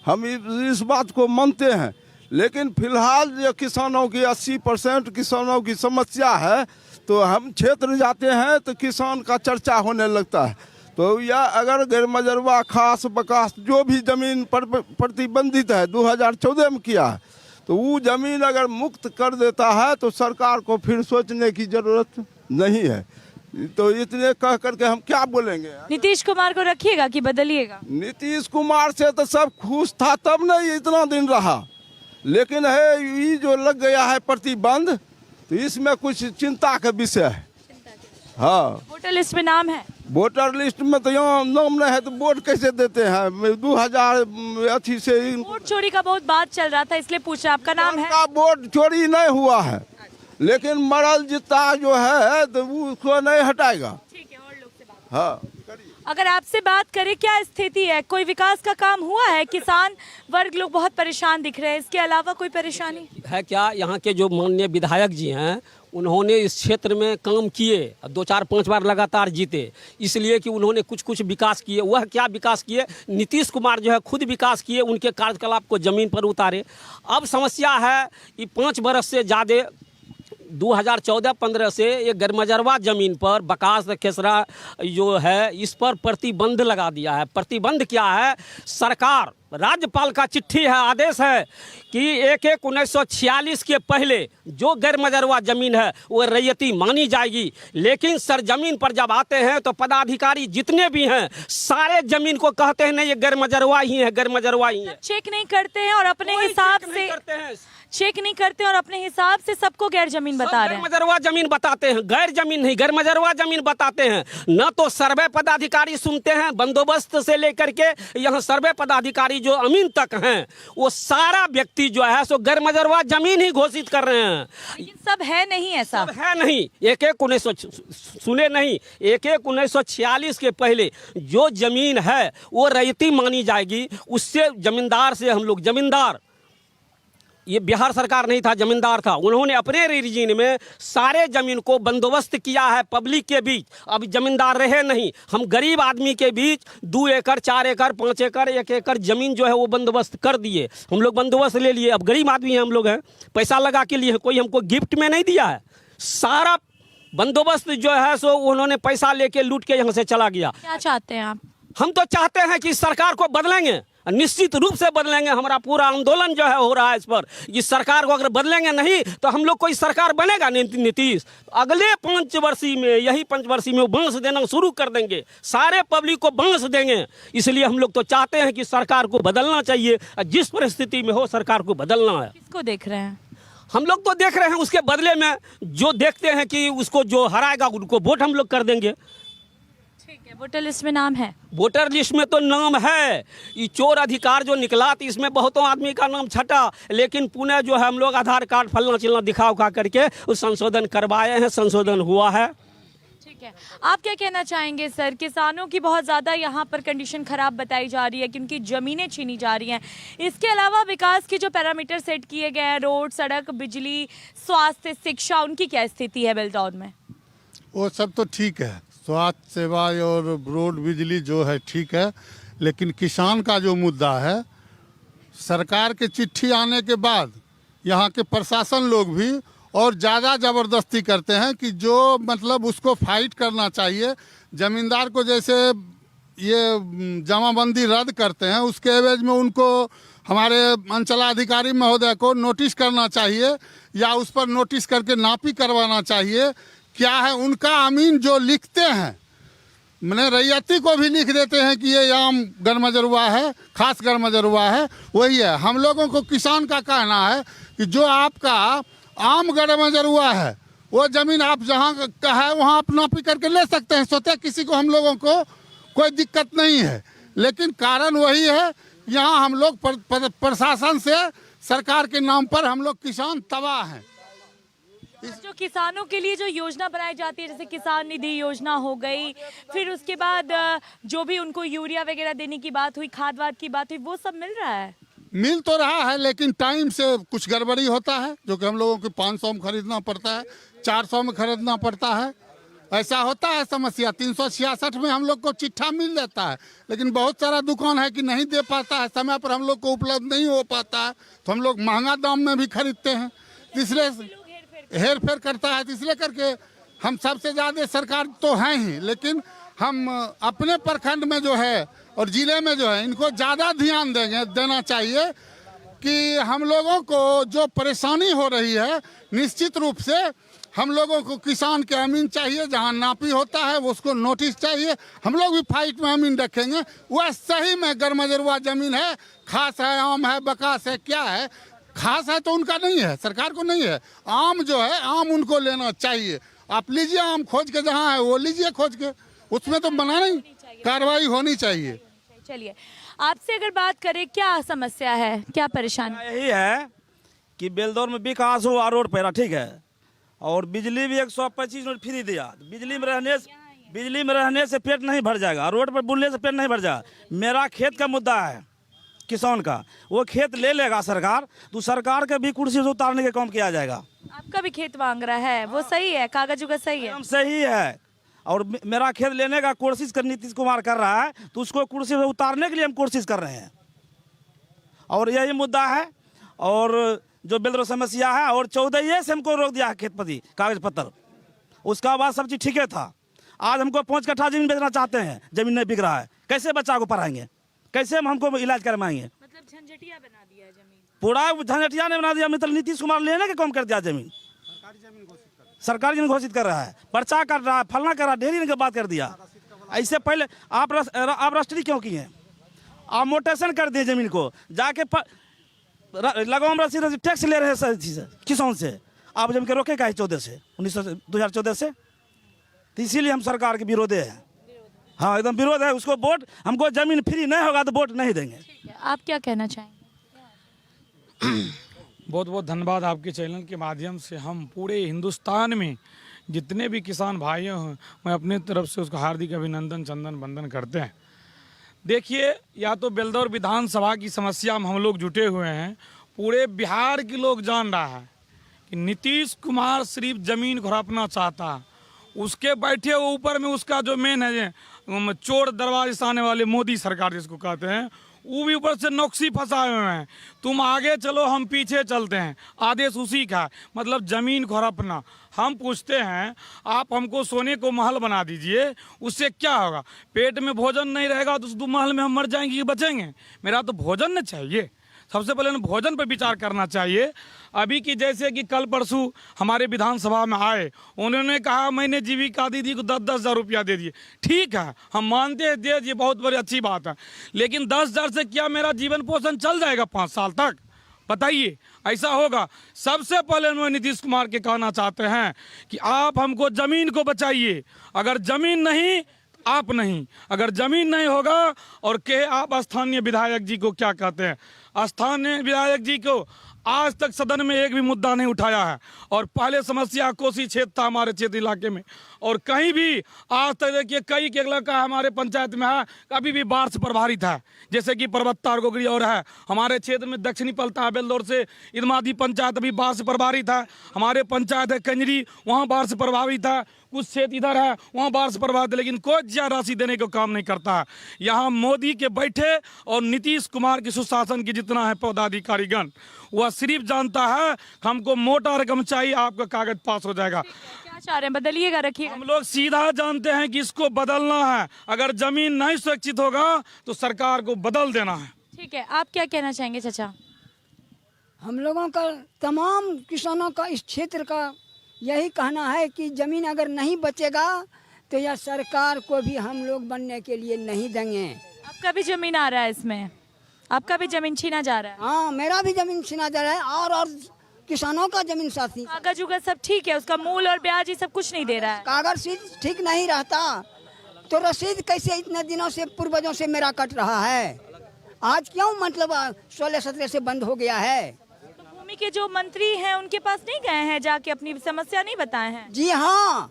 हम इस बात को मानते हैं। लेकिन फिलहाल जो किसानों की 80% किसानों की समस्या है, तो हम क्षेत्र जाते हैं तो किसान का चर्चा होने लगता है। तो यह अगर गैरमजरूआ खास बकास जो भी जमीन पर प्रतिबंधित है 2014 में किया है, तो वो जमीन अगर मुक्त कर देता है तो सरकार को फिर सोचने की जरूरत नहीं है। तो इतने कह करके हम क्या बोलेंगे। नीतीश कुमार को रखिएगा कि बदलिएगा? नीतीश कुमार से तो सब खुश था, तब नहीं इतना दिन रहा, लेकिन है ये जो लग गया है प्रतिबंध, तो इसमें कुछ चिंता का विषय है। हाँ, वोटर लिस्ट में नाम है? वोटर लिस्ट में तो यहाँ नाम नहीं है तो वोट कैसे देते हैं? 2000 से वोट चोरी का बहुत बात चल रहा था, इसलिए पूछा। आपका नाम है? वोट चोरी नहीं हुआ है, लेकिन मरल जिता जो है तो उसको नहीं हटाएगा। ठीक है, और लोग से बात। हाँ, अगर आपसे बात करें, क्या स्थिति है? कोई विकास का काम हुआ है? किसान वर्ग लोग बहुत परेशान दिख रहे हैं, इसके अलावा कोई परेशानी है क्या? यहाँ के जो माननीय विधायक जी हैं, उन्होंने इस क्षेत्र में काम किए, 2, 4, 5 बार लगातार जीते, इसलिए कि उन्होंने कुछ विकास किए। वह क्या विकास किए? नीतीश कुमार जो है खुद विकास किए, उनके कार्यकलाप को ज़मीन पर उतारे। अब समस्या है कि 5 बरस से ज़्यादा 2014-15 से ये गैरमजरूआ ज़मीन पर बकास खेसरा जो है इस पर प्रतिबंध लगा दिया है। प्रतिबंध क्या है? सरकार, राज्यपाल का चिट्ठी है, आदेश है कि 1/1/1946 के पहले जो गैरमजरूआ ज़मीन है वो रैयती मानी जाएगी। लेकिन सरजमीन पर जब आते हैं तो पदाधिकारी जितने भी हैं सारे ज़मीन को कहते हैं नहीं ये गैरमजरूआ ही है, गैरमजरूआ ही है। चेक नहीं करते हैं और अपने हिसाब से चेक नहीं करते और अपने हिसाब से सबको गैर जमीन बता रहे हैं। गैरमजरूआ जमीन बताते हैं, गैर जमीन नहीं, गैरमजरूआ जमीन बताते हैं। न तो सर्वे पदाधिकारी सुनते हैं, बंदोबस्त से लेकर के यहाँ सर्वे पदाधिकारी जो अमीन तक हैं, वो सारा व्यक्ति जो है सो गैरमजरूआ जमीन ही घोषित कर रहे हैं। सब है नहीं, ऐसा सब है नहीं। 1/1/19 सुने नहीं, 1/1/1946 के पहले जो जमीन है वो रैयती मानी जाएगी। उससे जमींदार से हम लोग जमींदार ये बिहार सरकार नहीं था, जमींदार था, उन्होंने अपने रीजन में सारे जमीन को बंदोबस्त किया है पब्लिक के बीच। अब जमींदार रहे नहीं, हम गरीब आदमी के बीच 2 एकड़ 4 एकड़ 5 एकड़ 1 एकड़ जमीन जो है वो बंदोबस्त कर दिए। हम लोग बंदोबस्त ले लिए। अब गरीब आदमी हैं हम लोग हैं, पैसा लगा के लिए, कोई हमको गिफ्ट में नहीं दिया है। सारा बंदोबस्त जो है सो उन्होंने पैसा लेके लूट के यहाँ से चला गया। क्या चाहते हैं आप? हम तो चाहते हैं कि सरकार को बदलेंगे, निश्चित रूप से बदलेंगे। हमारा पूरा आंदोलन जो है हो रहा है इस पर। इस सरकार को अगर बदलेंगे नहीं तो हम लोग कोई सरकार बनेगा नीतीश। अगले 5 वर्षी में, यही 5 वर्षी में बांस देना शुरू कर देंगे, सारे पब्लिक को बांस देंगे। इसलिए हम लोग तो चाहते हैं कि सरकार को बदलना चाहिए। जिस परिस्थिति में हो सरकार को बदलना है। किसको देख रहे हैं? हम लोग तो देख रहे हैं उसके बदले में जो देखते हैं कि उसको जो हराएगा उनको वोट हम लोग कर देंगे। ठीक है, वोटर लिस्ट में नाम है? वोटर लिस्ट में तो नाम है। ये चोर अधिकार जो निकला तो इसमें बहुतों आदमी का नाम छटा, लेकिन पुणे जो है हम लोग आधार कार्ड फलना चिलना दिखा उखा करके उस संशोधन करवाए हैं, संशोधन हुआ है। ठीक है, आप क्या कहना चाहेंगे सर? किसानों की बहुत ज़्यादा यहाँ पर कंडीशन खराब बताई जा रही है कि उनकी ज़मीनें छीनी जा रही हैं। इसके अलावा विकास के जो पैरामीटर सेट किए गए हैं, रोड, सड़क, बिजली, स्वास्थ्य, शिक्षा, उनकी क्या स्थिति है बेल्टौर में? वो सब तो ठीक है, स्वास्थ्य सेवा और रोड बिजली जो है ठीक है, लेकिन किसान का जो मुद्दा है, सरकार के चिट्ठी आने के बाद यहाँ के प्रशासन लोग भी और ज़्यादा ज़बरदस्ती करते हैं कि जो मतलब उसको फाइट करना चाहिए। ज़मींदार को जैसे ये जमाबंदी रद्द करते हैं, उसके एवज में उनको हमारे अंचलाधिकारी महोदय को नोटिस करना चाहिए या उस पर नोटिस करके नापी करवाना चाहिए। क्या है उनका अमीन जो लिखते हैं, मैंने रैयती को भी लिख देते हैं कि ये आम गरमजरुआ है, खास गरमजरुआ है, वही है। हम लोगों को किसान का कहना है कि जो आपका आम गरमजरुआ है वो ज़मीन आप जहाँ का है वहाँ आप नापी करके ले सकते हैं, सोते किसी को हम लोगों को कोई दिक्कत नहीं है। लेकिन कारण वही है, यहाँ हम लोग प्रशासन से, सरकार के नाम पर हम लोग किसान तबाह हैं। जो किसानों के लिए जो योजना बनाई जाती है, जैसे किसान निधि योजना हो गई, फिर उसके बाद जो भी उनको यूरिया वगैरह देने की बात हुई, खाद वाद की बात हुई, वो सब मिल रहा है? मिल तो रहा है, लेकिन टाइम से कुछ गड़बड़ी होता है, जो कि हम लोगों को 500 में खरीदना पड़ता है, 400 में खरीदना पड़ता है। ऐसा होता है समस्या। 366 में हम लोग को चिट्ठा मिल जाता है, लेकिन बहुत सारा दुकान है कि नहीं दे पाता है, समय पर हम लोग को उपलब्ध नहीं हो पाता है, तो हम लोग महंगा दाम में भी खरीदते हैं। इसलिए हेर फेर करता है, इसलिए करके हम सबसे ज़्यादा सरकार तो हैं ही, लेकिन हम अपने प्रखंड में जो है और ज़िले में जो है इनको ज़्यादा ध्यान देना चाहिए कि हम लोगों को जो परेशानी हो रही है, निश्चित रूप से हम लोगों को किसान के अमीन चाहिए, जहां नापी होता है वो उसको नोटिस चाहिए। हम लोग भी फाइट में अमीन रखेंगे। वह सही में गरमजरुआ ज़मीन है, खास है, आम है, बकास है, क्या है, खास है तो उनका नहीं है, सरकार को नहीं है। आम जो है, आम उनको लेना चाहिए। आप लीजिए आम खोज के, जहाँ है वो लीजिए खोज के, उसमें तो बना नहीं, कार्रवाई होनी चाहिए। चलिए, आपसे अगर बात करें, क्या समस्या है, क्या परेशानी? यही है कि बेलदौर में विकास हुआ रोड पैरा, ठीक है, और बिजली भी 125 यूनिट फ्री दिया। बिजली में रहने से पेट नहीं भर जाएगा, रोड पर बुलने से पेट नहीं भर जाएगा। मेरा खेत का मुद्दा है किसान का, वो खेत ले लेगा सरकार, तो सरकार के भी कुर्सी से उतारने का काम किया जाएगा। आपका भी खेत मांग रहा है, वो सही है, कागजों का सही है? सही है, और मेरा खेत लेने का कोशिश कर नीतीश कुमार कर रहा है, तो उसको कुर्सी से उतारने के लिए हम कोशिश कर रहे हैं, और यही मुद्दा है। और जो बेलदौर समस्या है, और 14 से हमको रोक दिया है खेतपति कागज पत्र, उसका बाद सब चीज़ ठीक है था। आज हमको 5 कट्ठा जमीन बेचना चाहते हैं, जमीन नहीं बिक रहा है, कैसे बच्चा को पढ़ाएंगे, कैसे हमको इलाज करवाएंगे? मतलब झंझटिया बना दिया जमीन, पूरा झंझटिया ने बना दिया। मतलब नीतीश कुमार लेने का काम कर दिया जमीन, सरकारी जमीन घोषित कर रहा है, पर्चा कर रहा है, फलना कर रहा है, ढेरी की बात कर दिया। ऐसे पहले आप रजिस्ट्री क्यों किए हैं? आप मोटेशन कर दिए जमीन को, जाके लगाम रसीद टैक्स ले रहे हैं किसान से। आप जमीन के रोके का है 2014 से, तो इसीलिए हम सरकार के विरोध है। हाँ, एकदम विरोध है उसको। वोट हमको जमीन फ्री नहीं होगा तो वोट नहीं देंगे। आप क्या कहना चाहेंगे? बहुत बहुत धन्यवाद। आपके चैनल के माध्यम से हम पूरे हिंदुस्तान में जितने भी किसान भाई हैं, मैं अपनी तरफ से उसको हार्दिक अभिनंदन चंदन वंदन करते हैं। देखिए, या तो बेलदौर विधानसभा की समस्या में हम लोग जुटे हुए हैं, पूरे बिहार के लोग जान रहा है कि नीतीश कुमार सिर्फ जमीन को हड़पना चाहता है। उसके बैठे वो ऊपर में उसका जो मेन है चोर दरवाजे से आने वाले मोदी सरकार जिसको कहते हैं, वो भी ऊपर से नौकसी फंसाए हुए हैं। तुम आगे चलो हम पीछे चलते हैं, आदेश उसी का है। मतलब जमीन को हड़पना। हम पूछते हैं आप हमको सोने को महल बना दीजिए, उससे क्या होगा? पेट में भोजन नहीं रहेगा तो उस महल में हम मर जाएंगे कि बचेंगे? मेरा तो भोजन न चाहिए। सबसे पहले भोजन पर विचार करना चाहिए। अभी की जैसे कि कल परसों हमारे विधानसभा में आए, उन्होंने कहा मैंने जीविका दीदी को 10-10 हज़ार रुपया दे दिए। ठीक है, हम मानते हैं दे दिए, बहुत बड़ी अच्छी बात है, लेकिन 10 हज़ार से क्या मेरा जीवन पोषण चल जाएगा 5 साल तक? बताइए, ऐसा होगा? सबसे पहले मैं नीतीश कुमार के कहना चाहते हैं कि आप हमको ज़मीन को बचाइए। अगर ज़मीन नहीं आप नहीं, अगर ज़मीन नहीं होगा और के आप स्थानीय विधायक जी को क्या कहते हैं? स्थानीय विधायक जी को आज तक सदन में एक भी मुद्दा नहीं उठाया है। और पहले समस्या कोसी क्षेत्र था हमारे क्षेत्र इलाके में, और कहीं भी आज तक देखिए कई के इलाका हमारे पंचायत में है कभी भी बाढ़ से प्रभावित है, जैसे कि पर्वत्ता और गोगरी और है। हमारे क्षेत्र में दक्षिणी पलता है बेलदौर से इदमादी पंचायत अभी बाढ़ से प्रभावित है। हमारे पंचायत है कंजरी, वहाँ बाढ़ से प्रभावित है। कुछ क्षेत्र इधर है वहाँ बाढ़ से प्रभावित है, लेकिन कोई ज्यादा राशि देने को काम नहीं करता है। यहाँ मोदी के बैठे और नीतीश कुमार के सुशासन की जितना है पदाधिकारीगण, वह सिर्फ जानता है हमको मोटा रकम चाहिए, आपका कागज पास हो जाएगा। क्या चाह रहे हैं, बदलिएगा, रखिए? हम लोग सीधा जानते हैं कि इसको बदलना है। अगर जमीन नहीं सुरक्षित होगा तो सरकार को बदल देना है। ठीक है, आप क्या कहना चाहेंगे चाचा? हम लोगों का तमाम किसानों का इस क्षेत्र का यही कहना है कि ज़मीन अगर नहीं बचेगा तो यह सरकार को भी हम लोग बनने के लिए नहीं देंगे। आपका भी जमीन आ रहा है इसमें, आपका भी जमीन छीना जा रहा है? हाँ, मेरा भी जमीन छीना जा रहा है और किसानों का जमीन साथी। कागज उगज सब ठीक है, उसका मूल और ब्याज ये सब कुछ नहीं दे रहा है? कागज ठीक नहीं रहता तो रसीद कैसे इतने दिनों से पूर्वजों से मेरा कट रहा है? आज क्यों मतलब 16-17 से बंद हो गया है? भूमि के जो मंत्री हैं उनके पास नहीं गए हैं, जाके अपनी समस्या नहीं बताए हैं? जी हाँ,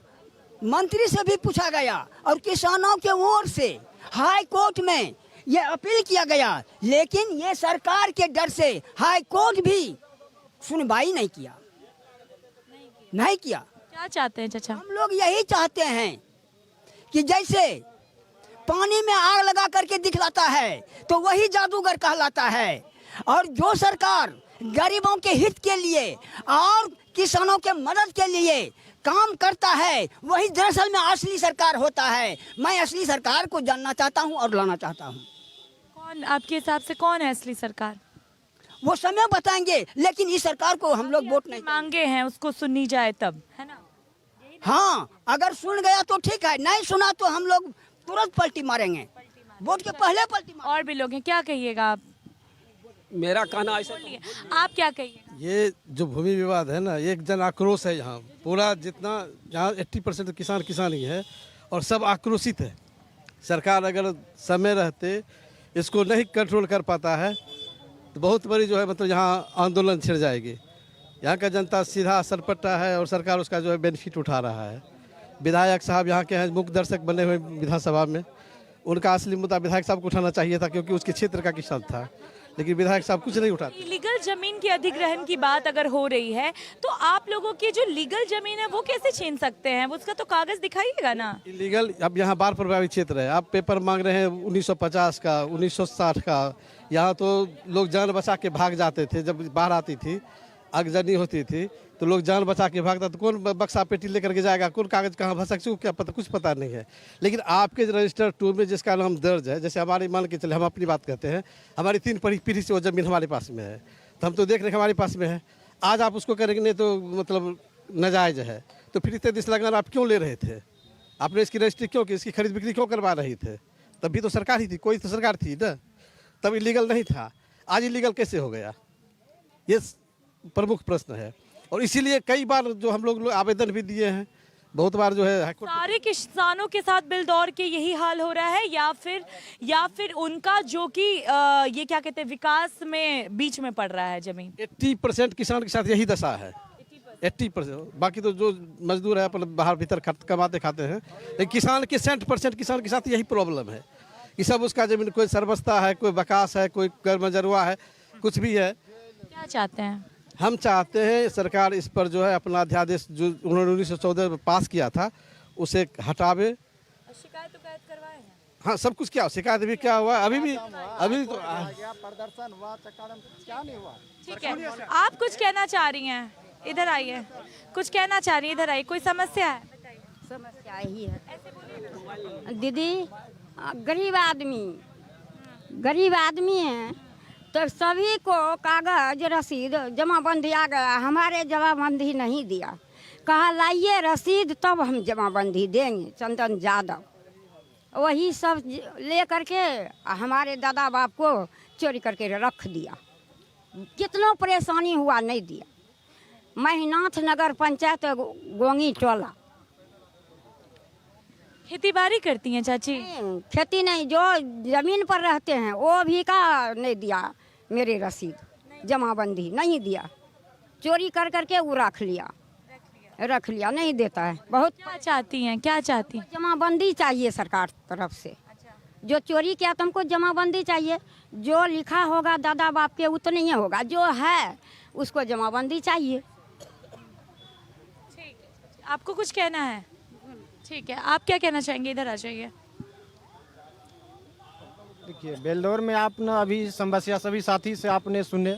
मंत्री से भी पूछा गया और किसानों के ओर से हाई कोर्ट में ये अपील किया गया, लेकिन ये सरकार के डर से हाई कोर्ट भी सुनवाई नहीं किया। क्या चाहते हैं चाचा? हम लोग यही चाहते हैं कि जैसे पानी में आग लगा करके दिखलाता है तो वही जादूगर कहलाता है, और जो सरकार गरीबों के हित के लिए और किसानों के मदद के लिए काम करता है वही दरअसल में असली सरकार होता है। मैं असली सरकार को जानना चाहता हूं और लाना चाहता हूं। कौन आपके हिसाब से कौन है असली सरकार? वो समय बताएंगे, लेकिन इस सरकार को हम लोग वोट नहीं मांगे हैं, उसको सुननी जाए तब, है ना? हाँ, अगर सुन गया तो ठीक है, नहीं सुना तो हम लोग तुरंत पलटी मारेंगे, वोट के पहले पलटी मारेंगे। और भी लोग हैं, क्या कहिएगा आप? मेरा कहना ऐसा, आप क्या कहिए? ये जो भूमि विवाद है ना, एक जन आक्रोश है यहाँ पूरा, जितना यहाँ 80% किसान ही है और सब आक्रोशित है। सरकार अगर समय रहते इसको नहीं कंट्रोल कर पाता है तो बहुत बड़ी जो है मतलब यहाँ आंदोलन छिड़ जाएगी। यहाँ का जनता सीधा सरपट्टा है और सरकार उसका जो है बेनिफिट उठा रहा है। विधायक साहब यहाँ के हैं मुख्य दर्शक बने हुए विधानसभा में, उनका असली मुद्दा विधायक साहब को उठाना चाहिए था क्योंकि उसके क्षेत्र का किसान था, लेकिन विधायक साहब कुछ नहीं उठाते। लीगल जमीन के अधिग्रहण की बात अगर हो रही है तो आप लोगों की जो लीगल जमीन है वो कैसे छीन सकते हैं? उसका तो कागज दिखाइएगा ना। इलीगल, अब यहाँ बाढ़ प्रभावित क्षेत्र है, आप पेपर मांग रहे हैं 1950 का, 1960 का। यहाँ तो लोग जान बचा के भाग जाते थे, जब बाढ़ आती थी, आगजनी होती थी तो लोग जान बचा के भागता, तो कौन बक्सा पेटी लेकर के जाएगा, कौन कागज कहाँ भर सकते, क्या पता, कुछ पता नहीं है। लेकिन आपके रजिस्टर 2 में जिसका नाम दर्ज है, जैसे हमारे मान के चले, हम अपनी बात करते हैं, हमारी 3 पीढ़ी से वो जमीन हमारे पास में है, तो हम तो देख रहे हैं हमारे पास में है। आज आप उसको करेंगे नहीं तो मतलब नाजायज है, तो फिर 33 लाख आप क्यों ले रहे थे? आपने इसकी रजिस्ट्री क्यों की, इसकी खरीद बिक्री क्यों करवा रही थे? तभी तो सरकार ही थी, कोई तो सरकार थी ना, तब इलीगल नहीं था। आज इलीगल कैसे हो गया, ये प्रमुख प्रश्न है। और इसीलिए कई बार जो हम लोग आवेदन भी दिए हैं, बहुत बार जो है सारे किसानों के साथ बिलदौर के यही हाल हो रहा है, या फिर उनका जो कि ये क्या कहते हैं विकास में बीच में पड़ रहा है जमीन? 80% किसान के साथ यही दशा है, 80%। बाकी तो जो मजदूर है अपने बाहर भीतर कमाते खाते हैं, लेकिन किसान के 60% किसान के साथ यही प्रॉब्लम है कि सब उसका जमीन कोई सरबस्ता है, कोई बकास है, कोई कर्मजरवा है, कुछ भी है। क्या चाहते हैं? हम चाहते हैं सरकार इस पर जो है अपना अध्यादेश जो उन्होंने 1914 में पास किया था उसे हटावे। शिकायत करवाए हैं? हाँ, सब कुछ क्या शिकायत भी क्या हुआ अभी तो प्रदर्शन हुआ, क्या नहीं हुआ। ठीक है, आप कुछ कहना चाह रही हैं? इधर आइए, कुछ कहना चाह रही हैं, इधर आइए। कोई समस्या है? समस्या यही है दीदी, गरीब आदमी हैं तो सभी को कागज रसीद जमाबंदी आ गया, हमारे जमाबंदी नहीं दिया। कहा लाइए रसीद तब हम जमाबंदी देंगे। चंदन यादव वही सब ले करके हमारे दादा बाप को चोरी करके रख दिया। कितनों परेशानी हुआ, नहीं दिया। महिनाथ नगर पंचायत गोंगी टोला। खेती बाड़ी करती हैं चाची? खेती नहीं, जो जमीन पर रहते हैं वो भी का नहीं दिया, मेरे रसीद जमाबंदी नहीं दिया। चोरी कर करके वो रख लिया, नहीं देता है। बहुत क्या चाहती हैं? क्या चाहती हैं? जमाबंदी चाहिए सरकार तरफ से। जो चोरी किया तुमको जमाबंदी चाहिए। जो लिखा होगा दादा बाप के उतना ही होगा, जो है उसको जमाबंदी चाहिए। आपको कुछ कहना है? ठीक है, आप क्या कहना चाहेंगे? इधर आ जाइए। देखिए, बेलदौर में आपने अभी समस्या सभी साथी से आपने सुने।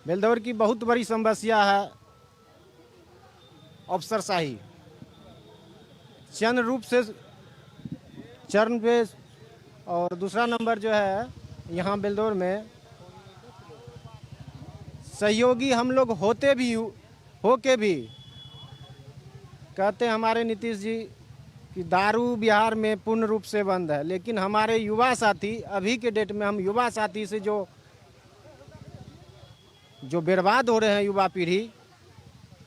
बेलदौर की बहुत बड़ी समस्या है अफसरशाही। चंद रूप से चरण पे, और दूसरा नंबर जो है यहाँ बेलदौर में सहयोगी हम लोग होते भी हो के भी कहते हैं हमारे नीतीश जी कि दारू बिहार में पूर्ण रूप से बंद है, लेकिन हमारे युवा साथी अभी के डेट में हम युवा साथी से जो बर्बाद हो रहे हैं युवा पीढ़ी,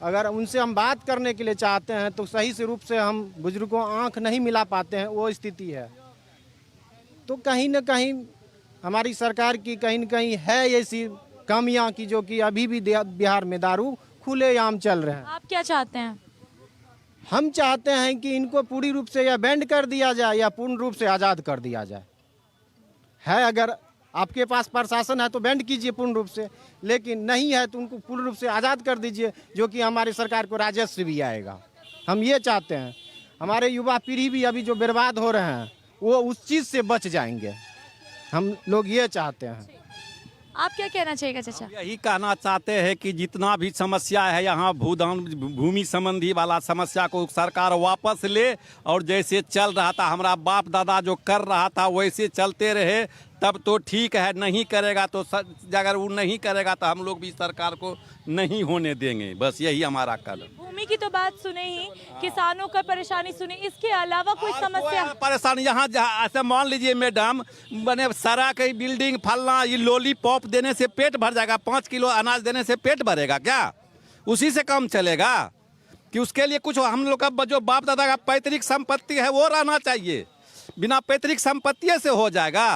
अगर उनसे हम बात करने के लिए चाहते हैं तो सही से रूप से हम बुजुर्गों आंख नहीं मिला पाते हैं, वो स्थिति है। तो कहीं न कहीं हमारी सरकार की कहीं न कहीं है ऐसी कमियां कि जो कि अभी भी बिहार में दारू खुलेआम चल रहे हैं। आप क्या चाहते हैं? हम चाहते हैं कि इनको पूरी रूप से या बैंड कर दिया जाए या पूर्ण रूप से आज़ाद कर दिया जाए। है अगर आपके पास प्रशासन है तो बैंड कीजिए पूर्ण रूप से, लेकिन नहीं है तो उनको पूर्ण रूप से आज़ाद कर दीजिए, जो कि हमारी सरकार को राजस्व भी आएगा। हम ये चाहते हैं हमारे युवा पीढ़ी भी अभी जो बर्बाद हो रहे हैं वो उस चीज़ से बच जाएंगे, हम लोग ये चाहते हैं। आप क्या कहना चाहिए चाचा? यही कहना चाहते हैं कि जितना भी समस्या है यहाँ भूदान भूमि संबंधी वाला समस्या को सरकार वापस ले, और जैसे चल रहा था हमारा बाप दादा जो कर रहा था वैसे चलते रहे, तब तो ठीक है। नहीं करेगा तो अगर वो नहीं करेगा तो हम लोग भी सरकार को नहीं होने देंगे। बस यही हमारा कदम। भूमि की तो बात सुने ही, किसानों का परेशानी सुने, इसके अलावा कोई समस्या? परेशानी यहाँ ऐसे मान लीजिए मैडम, बने सड़क बिल्डिंग फलना, ये लॉलीपॉप देने से पेट भर जाएगा? 5 किलो अनाज देने से पेट भरेगा क्या? उसी से कम चलेगा कि उसके लिए कुछ हम लोग का जो बाप दादा का पैतृक संपत्ति है वो रहना चाहिए। बिना पैतृक संपत्ति से हो जाएगा?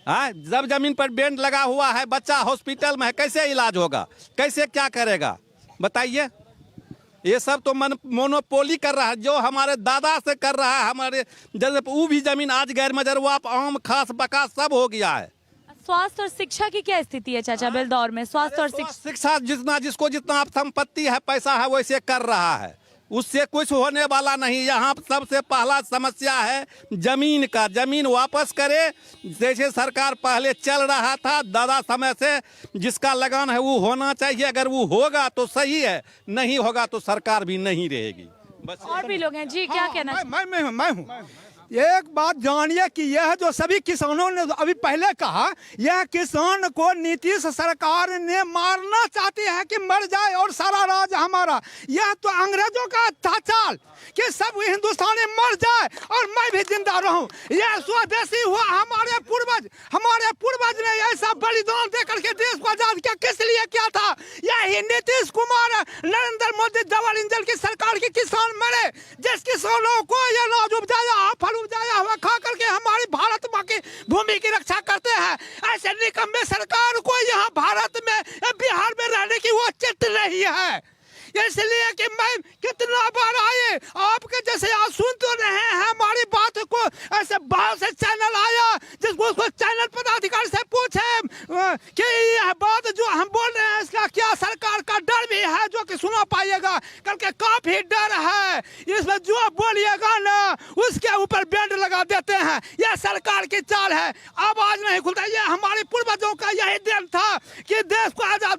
हाँ, जब जमीन पर बैंड लगा हुआ है, बच्चा हॉस्पिटल में है, कैसे इलाज होगा? कैसे क्या करेगा बताइए? ये सब तो मोनोपोली कर रहा है, जो हमारे दादा से कर रहा है। हमारे जैसे वो भी जमीन आज गैर मजरूआ आम खास बका सब हो गया है। स्वास्थ्य और शिक्षा की क्या स्थिति है चाचा बेलदौर में? स्वास्थ्य और शिक्षा जिसको जितना संपत्ति है पैसा है वैसे कर रहा है, उससे कुछ होने वाला नहीं। यहाँ सबसे पहला समस्या है जमीन का। जमीन वापस करे, जैसे सरकार पहले चल रहा था दादा समय से, जिसका लगान है वो होना चाहिए। अगर वो होगा तो सही है, नहीं होगा तो सरकार भी नहीं रहेगी। बस। और भी लोग हैं जी, क्या कहना? मैं हूँ। एक बात जानिए कि यह जो सभी किसानों ने अभी पहले कहा, यह किसान को नीतीश सरकार ने मारना चाहती है कि मर जाए और सारा राज हमारा। यह तो अंग्रेजों का था चाल कि सब हिंदुस्तानी मर जाए और मैं भी जिंदा रहूं। यह स्वदेशी हुआ। हमारे पूर्वज ने ऐसा बलिदान दे करके देश को आजाद किया। किस लिए किया था? यही नीतीश कुमार, नरेंद्र मोदी डबल इंजन की सरकार के किसान मरे। जिस किसानों को यह अनाज उपजाया, फल उपजाया हुआ खा करके हमारी भारत माँ की भूमि की रक्षा करते हैं, ऐसे निकम्मे सरकार को यहाँ भारत में बिहार में रहने की वो चित नहीं है। इसलिए कि मैं कितना बार आए आपके जैसे आज सुन तो रहे हैं हमारी बात को, ऐसे बहुत से चैनल आया जिसको उसको चैनल पदाधिकारी से पूछे कि सुनिएगा ना उसके ऊपर बैंड लगा देते हैं। यह सरकार की चाल है, आवाज नहीं खुलता। ये हमारे पूर्वजों का यही देन था कि देश को आजाद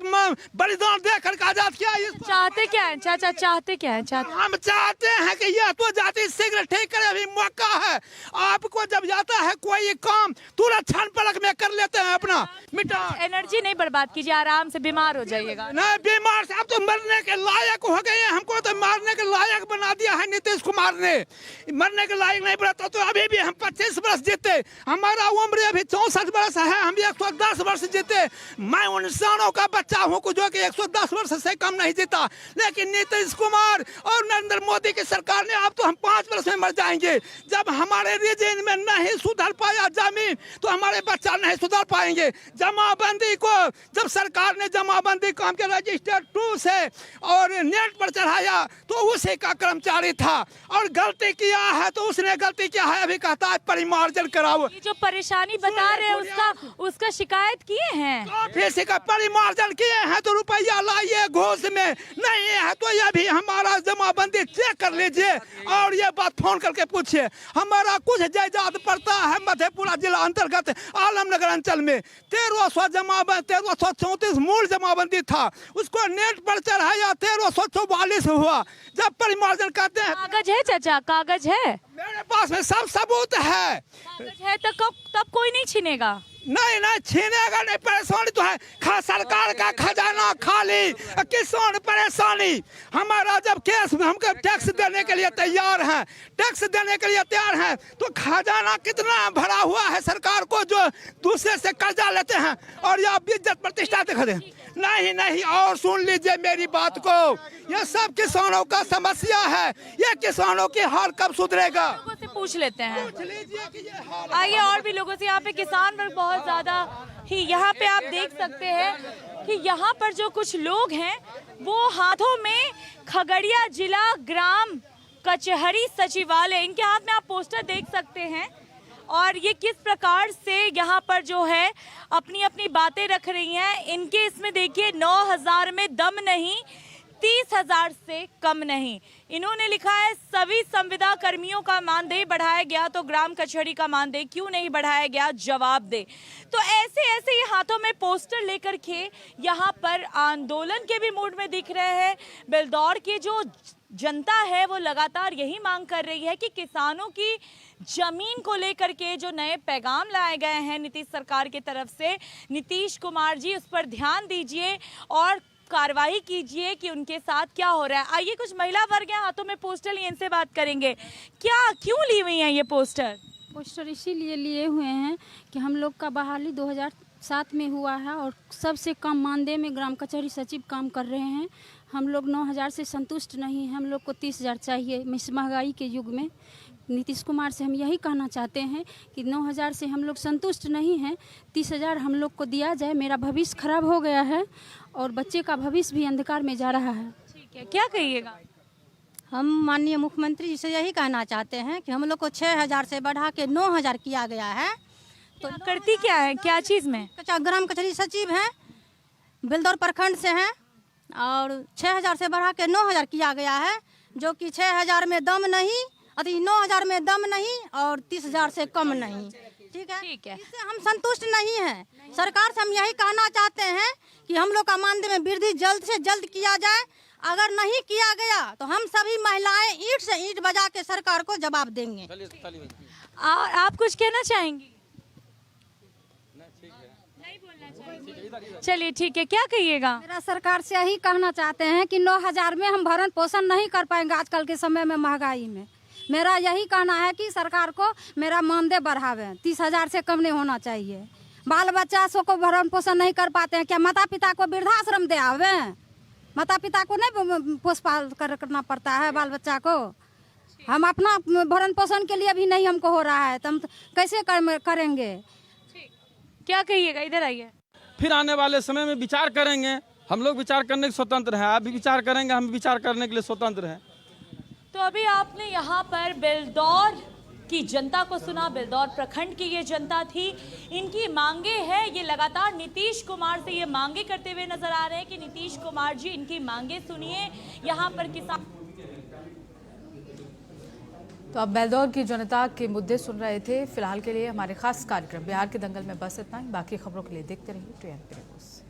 बलिदान दे करके आजाद किया। चाहते क्या है चाचा, चाहते क्या है? हम चाहते हैं कि यह तो जाति शीघ्र ठीक करे, अभी मौका है। आपको जब जाता है कोई काम तुरंत क्षण पलक में कर लेते हैं, अपना मिटा। एनर्जी नहीं बर्बाद कीजिए, आराम से, बीमार हो जाइएगा। नहीं बीमार से अब तो मरने के लायक हो गए हैं, हमको तो मारने के लायक बना दिया है नीतीश कुमार ने। मरने के लायक नहीं बना तो अभी भी हम 25 वर्ष जीते, हमारा उम्र अभी 64 वर्ष है, हम 110 वर्ष जीते। मैं उन इंसानों का बच्चा हूँ जो कि 110 वर्ष से कम नहीं जीता। लेकिन नीतीश कुमार और नरेंद्र मोदी की सरकार ने अब तो हम 5 वर्ष में मर जाएंगे। जब हमारे रीजन में नहीं सुधर पाया जमीन तो हमारे बच्चा नहीं सुधर पाएंगे। जमाबंदी को जब सरकार ने जमाबंदी काम के रजिस्टर 2 से और नेट पर चढ़ाया तो उसी का कर्मचारी था और गलती किया है तो उसने गलती किया है, अभी कहता है परिमार्जन कराओ। ये जो परेशानी बता रहे हैं उसका शिकायत किए हैं, काफी का परिमार्जन किए हैं तो रुपया लाइए घूस में, नहीं है तो ये भी हमारा जमाबंदी चेक कर लीजिए और ये बात फोन करके पूछिए। हमारा कुछ जायदाद पड़ता है मधेपुरा जिला अंतर्गत आलमनगर अंचल में 1334 मूल जमाबंदी था, उसको नेट पर चढ़ाया 1344 हुआ। जब परिमार्जन करते हैं, कागज है चाचा, कागज है मेरे पास में सब सबूत है। कागज है तो तब कोई नहीं छीनेगा। नहीं छीनेगा नहीं, परेशानी तो है। सरकार का खजाना खाली, किसान परेशानी। हमारा जब केस में हमको टैक्स देने के लिए तैयार हैं, टैक्स देने के लिए तैयार हैं तो खजाना कितना भरा हुआ है सरकार को जो दूसरे से कर्जा लेते हैं और ये इज्जत प्रतिष्ठा दिखा दे। नहीं और सुन लीजिए मेरी बात को, ये सब किसानों का समस्या है। ये किसानों की हाल कब सुधरेगा? लोगों से पूछ लेते हैं, आइए और भी लोगों से। यहाँ पे किसान वर्ग बहुत ज्यादा ही, यहाँ पे आप देख सकते हैं कि यहाँ पर जो कुछ लोग हैं वो हाथों में खगड़िया जिला ग्राम कचहरी सचिवालय, इनके हाथ में आप पोस्टर देख सकते हैं और ये किस प्रकार से यहाँ पर जो है अपनी अपनी बातें रख रही हैं। इनके इसमें देखिए 9,000 में दम नहीं, 30,000 से कम नहीं। इन्होंने लिखा है सभी संविदा कर्मियों का मानदेय बढ़ाया गया तो ग्राम कचहरी का मानदेय क्यों नहीं बढ़ाया गया, जवाब दे। तो ऐसे ये हाथों में पोस्टर लेकर के यहाँ पर आंदोलन के भी मूड में दिख रहे हैं। बेलदौर की जो जनता है वो लगातार यही मांग कर रही है कि किसानों की जमीन को लेकर के जो नए पैगाम लाए गए हैं नीतीश सरकार की तरफ से, नीतीश कुमार जी उस पर ध्यान दीजिए और कार्रवाई कीजिए कि उनके साथ क्या हो रहा है। आइए कुछ महिला वर्ग हैं हाथों में पोस्टर लिए, इनसे बात करेंगे। क्यों ली हुई हैं ये पोस्टर? पोस्टर इसीलिए लिए हुए हैं कि हम लोग का बहाली 2007 में हुआ है और सबसे कम मानदेय में ग्राम कचहरी सचिव काम कर रहे हैं। हम लोग 9,000 से संतुष्ट नहीं हैं, हम लोग को 30,000 चाहिए। इस महंगाई के युग में नीतीश कुमार से हम यही कहना चाहते हैं कि 9,000 से हम लोग संतुष्ट नहीं हैं, 30,000 हम लोग को दिया जाए। मेरा भविष्य खराब हो गया है और बच्चे का भविष्य भी अंधकार में जा रहा है। ठीक है, क्या कहिएगा? हम माननीय मुख्यमंत्री जी से यही कहना चाहते हैं कि हम लोग को 6,000 से बढ़ा के 9,000 किया गया है। तो करती क्या है, क्या चीज़ में? ग्राम कचहरी सचिव हैं, बेलदौर प्रखंड से हैं और 6,000 से बढ़ा के 9,000 किया गया है, जो कि 6,000 में दम नहीं, 9,000 में दम नहीं और 30,000 से कम नहीं। ठीक है, इससे हम संतुष्ट नहीं हैं। सरकार से हम यही कहना चाहते हैं कि हम लोग का मानदेय में वृद्धि जल्द से जल्द किया जाए। अगर नहीं किया गया तो हम सभी महिलाएं ईंट से ईंट बजा के सरकार को जवाब देंगे। आप कुछ कहना चाहेंगी? चलिए ठीक है, क्या कहिएगा? मेरा सरकार से यही कहना चाहते हैं कि 9,000 में हम भरण पोषण नहीं कर पाएंगे आजकल के समय में महंगाई में। मेरा यही कहना है कि सरकार को मेरा मानदेय बढ़ावे, 30,000 से कम नहीं होना चाहिए। बाल बच्चा सो को भरण पोषण नहीं कर पाते हैं, क्या माता पिता को वृद्धाश्रम दे आवे? माता पिता को नहीं पोषपाल करना पड़ता है बाल बच्चा को? हम अपना भरण पोषण के लिए भी नहीं हमको हो रहा है तो हम कैसे करेंगे? क्या कहिएगा? इधर आइए। फिर आने वाले समय में विचार करेंगे। हम लोग विचार करने के स्वतंत्र हैं, आप भी विचार करेंगे, हम विचार करने के लिए स्वतंत्र हैं। तो अभी आपने यहाँ पर बेलदौर की जनता को सुना, बेलदौर प्रखंड की ये जनता थी, इनकी मांगे हैं, ये लगातार नीतीश कुमार से ये मांगे करते हुए नजर आ रहे हैं कि नीतीश कुमार जी इनकी मांगे सुनिए। यहाँ पर किसान तो अब बेलदौर की जनता के मुद्दे सुन रहे थे। फिलहाल के लिए हमारे खास कार्यक्रम बिहार के दंगल में बस इतना ही। बाकी खबरों के लिए देखते रहिए TNP न्यूज़।